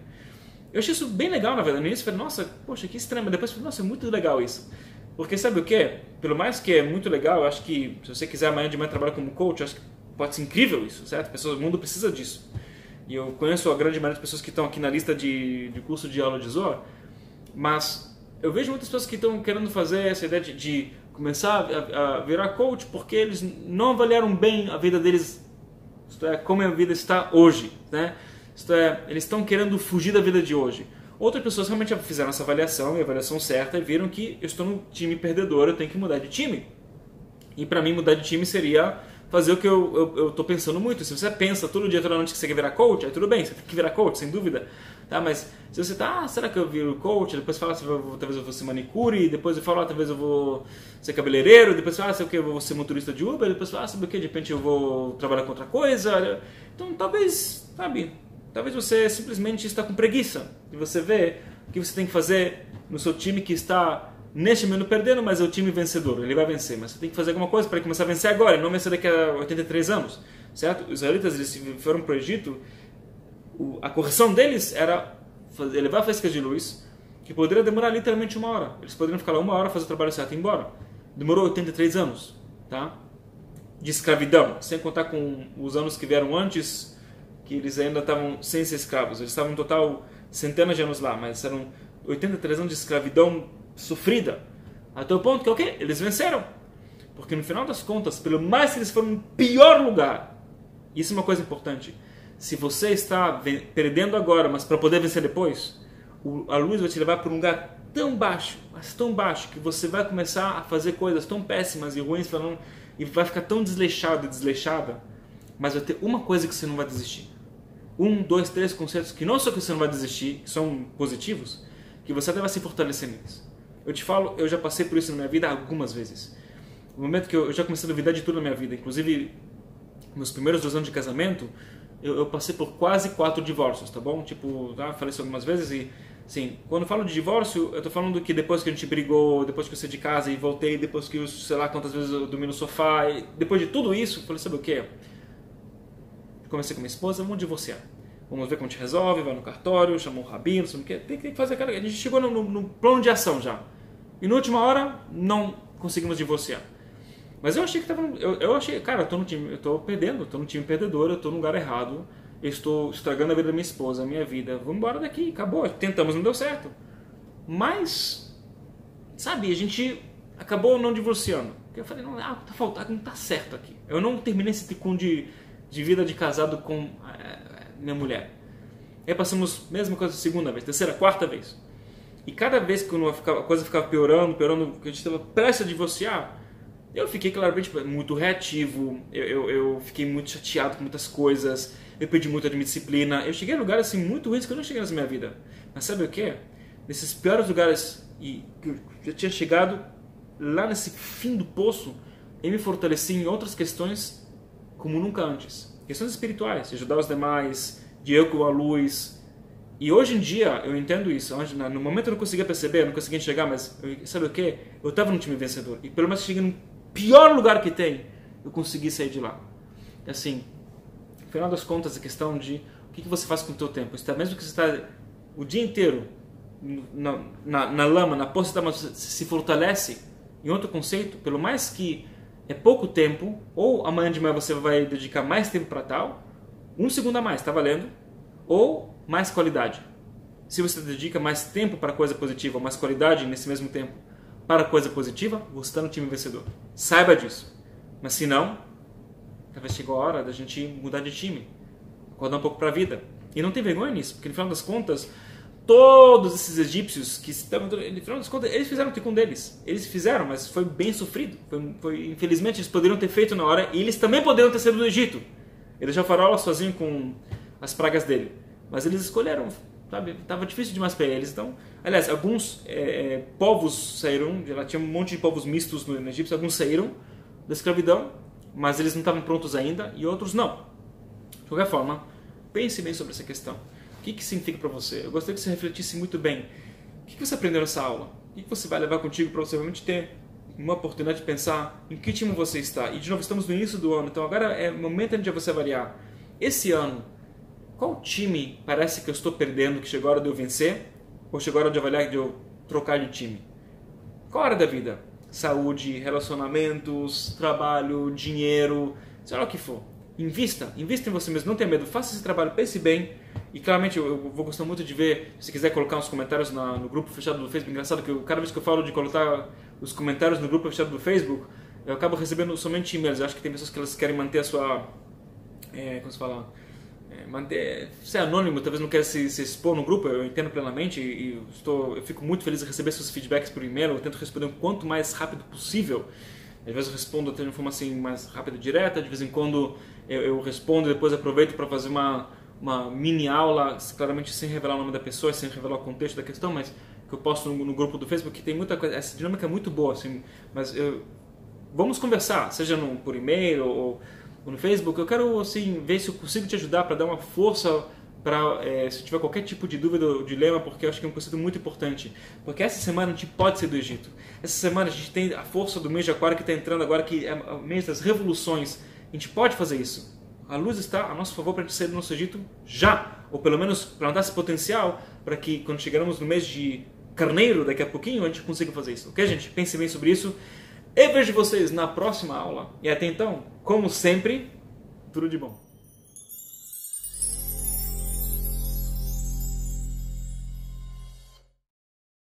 Eu achei isso bem legal, na verdade. No início eu falei, nossa, poxa, que estranho. Mas depois eu falei, nossa, é muito legal isso. Porque sabe o quê? Pelo mais que é muito legal, eu acho que se você quiser amanhã de manhã trabalhar como coach, eu acho que pode ser incrível isso, certo? O mundo precisa disso. E eu conheço a grande maioria das pessoas que estão aqui na lista de curso de aula de Zohar, mas eu vejo muitas pessoas que estão querendo fazer essa ideia de começar a virar coach porque eles não avaliaram bem a vida deles, isto é, como a vida está hoje, né? Isto é, eles estão querendo fugir da vida de hoje. Outras pessoas realmente já fizeram essa avaliação, e a avaliação certa, e viram que eu estou num time perdedor, eu tenho que mudar de time. E para mim mudar de time seria fazer o que eu estou pensando muito. Se você pensa todo dia, toda noite que você quer virar coach, aí tudo bem, você tem que virar coach, sem dúvida. Tá? Mas se você tá, será que eu viro coach? Depois fala, talvez eu vou ser manicure, depois eu falo, talvez eu vou ser cabeleireiro, depois fala, sei o que, eu vou ser motorista de Uber, depois fala, sabe o que, de repente eu vou trabalhar com outra coisa. Então talvez, sabe, talvez você simplesmente está com preguiça de você ver o que você tem que fazer no seu time que está neste momento perdendo, mas é o time vencedor, ele vai vencer, mas você tem que fazer alguma coisa para ele começar a vencer agora, e não vencer daqui a 83 anos, certo? Os israelitas, eles foram para o Egito, a correção deles era elevar faíscas de luz, que poderia demorar literalmente 1 hora. Eles poderiam ficar lá 1 hora, fazer o trabalho certo e ir embora. Demorou 83 anos, tá? De escravidão, sem contar com os anos que vieram antes, que eles ainda estavam sem ser escravos. Eles estavam em total centenas de anos lá, mas eram 83 anos de escravidão sofrida. Até o ponto que, ok, eles venceram. Porque no final das contas, pelo mais que eles foram no pior lugar, isso é uma coisa importante, se você está perdendo agora, mas para poder vencer depois, a luz vai te levar para um lugar tão baixo, mas tão baixo, que você vai começar a fazer coisas tão péssimas e ruins, e vai ficar tão desleixado e desleixada, mas vai ter uma coisa que você não vai desistir. 1, 2, 3 conceitos que não só que você não vai desistir, que são positivos, que você até vai se fortalecer neles. Eu te falo, eu já passei por isso na minha vida algumas vezes. No momento que eu já comecei a duvidar de tudo na minha vida, inclusive meus primeiros 2 anos de casamento, eu passei por quase 4 divórcios, tá bom? Tipo, tá? Falei isso algumas vezes e, sim, quando eu falo de divórcio, eu tô falando que depois que a gente brigou, depois que eu saí de casa e voltei, depois que eu, sei lá quantas vezes eu dormi no sofá, e depois de tudo isso, eu falei, sabe o quê? Comecei com minha esposa, vamos divorciar. Vamos ver como a gente resolve, vai no cartório, chamou o rabino, sabe o quê? Tem que fazer aquela... A gente chegou no plano de ação já. E na última hora, não conseguimos divorciar. Mas eu achei que eu achei, cara, eu tô no time, eu tô perdendo, eu tô no time perdedor, eu tô no lugar errado, eu estou estragando a vida da minha esposa, a minha vida, vamos embora daqui, acabou, tentamos, não deu certo. Mas, sabe, a gente acabou não divorciando. Eu falei, não, tá faltando, não tá certo aqui. Eu não terminei esse ticum de vida de casado com minha mulher. Aí passamos, mesma coisa, segunda vez, terceira, quarta vez. E cada vez que a coisa ficava piorando, que a gente estava prestes a divorciar, eu fiquei claramente muito reativo, eu fiquei muito chateado com muitas coisas, eu perdi muito a minha disciplina, eu cheguei a lugares assim, muito ruins que eu não cheguei na minha vida. Mas sabe o que? Nesses piores lugares, e eu já tinha chegado lá nesse fim do poço, eu me fortaleci em outras questões como nunca antes. Questões espirituais, de ajudar os demais, de eu com a luz. E hoje em dia eu entendo isso. No momento eu não conseguia perceber, eu não conseguia enxergar, mas sabe o que? Eu estava no time vencedor. E pelo menos cheguei no pior lugar que tem, eu consegui sair de lá. Assim, no final das contas, a questão de o que você faz com o seu tempo. Mesmo que você está o dia inteiro na lama, na poça, mas você se fortalece em outro conceito, pelo mais que é pouco tempo, ou amanhã de manhã você vai dedicar mais tempo para tal, 1 segundo a mais, está valendo, ou mais qualidade. Se você dedica mais tempo para coisa positiva, ou mais qualidade nesse mesmo tempo para coisa positiva, você está no time vencedor. Saiba disso. Mas se não, talvez chegou a hora da gente mudar de time, acordar um pouco para a vida. E não tem vergonha nisso, porque no final das contas, todos esses egípcios que estavam, no final das contas, eles fizeram o ticum deles. Eles fizeram, mas foi bem sofrido. Infelizmente, eles poderiam ter feito na hora, e eles também poderiam ter saído do Egito. Ele já farol sozinho com as pragas dele. Mas eles escolheram, sabe? Estava difícil demais para eles. Então, aliás, alguns povos saíram, já tinha um monte de povos mistos no Egito, alguns saíram da escravidão, mas eles não estavam prontos ainda, e outros não. De qualquer forma, pense bem sobre essa questão. O que significa para você? Eu gostaria que você refletisse muito bem. O que você aprendeu nessa aula? O que você vai levar contigo para você realmente ter uma oportunidade de pensar em que time você está? E de novo, estamos no início do ano, então agora é o momento de você avaliar. Esse ano, qual time parece que eu estou perdendo, que chegou a hora de eu vencer? Ou chegou a hora de avaliar, de eu trocar de time? Qual área da vida? Saúde, relacionamentos, trabalho, dinheiro, sei lá o que for. Invista em você mesmo, não tenha medo, faça esse trabalho, pense bem. E claramente eu vou gostar muito de ver, se quiser colocar uns comentários no grupo fechado do Facebook. Engraçado que cada vez que eu falo de colocar os comentários no grupo fechado do Facebook, eu acabo recebendo somente e-mails. Eu acho que tem pessoas que elas querem manter a sua... como se fala? Ser anônimo, talvez não queira se expor no grupo, eu entendo plenamente e eu fico muito feliz de receber seus feedbacks por e-mail. Eu tento responder o quanto mais rápido possível. Às vezes eu respondo de uma forma assim mais rápida e direta, de vez em quando eu respondo e depois aproveito para fazer uma mini aula, claramente sem revelar o nome da pessoa, sem revelar o contexto da questão, mas que eu posto no grupo do Facebook, que tem muita coisa, essa dinâmica é muito boa, assim, mas vamos conversar, seja por e-mail ou no Facebook. Eu quero assim, ver se eu consigo te ajudar para dar uma força para se tiver qualquer tipo de dúvida ou dilema, porque eu acho que é um conceito muito importante. Porque essa semana a gente pode ser do Egito. Essa semana a gente tem a força do mês de Aquário que está entrando agora, que é o mês das revoluções. A gente pode fazer isso. A luz está a nosso favor para a gente sair do nosso Egito já, ou pelo menos plantar esse potencial para que quando chegarmos no mês de Carneiro, daqui a pouquinho, a gente consiga fazer isso. Ok, gente? Pense bem sobre isso. Eu vejo vocês na próxima aula. E até então, como sempre, tudo de bom.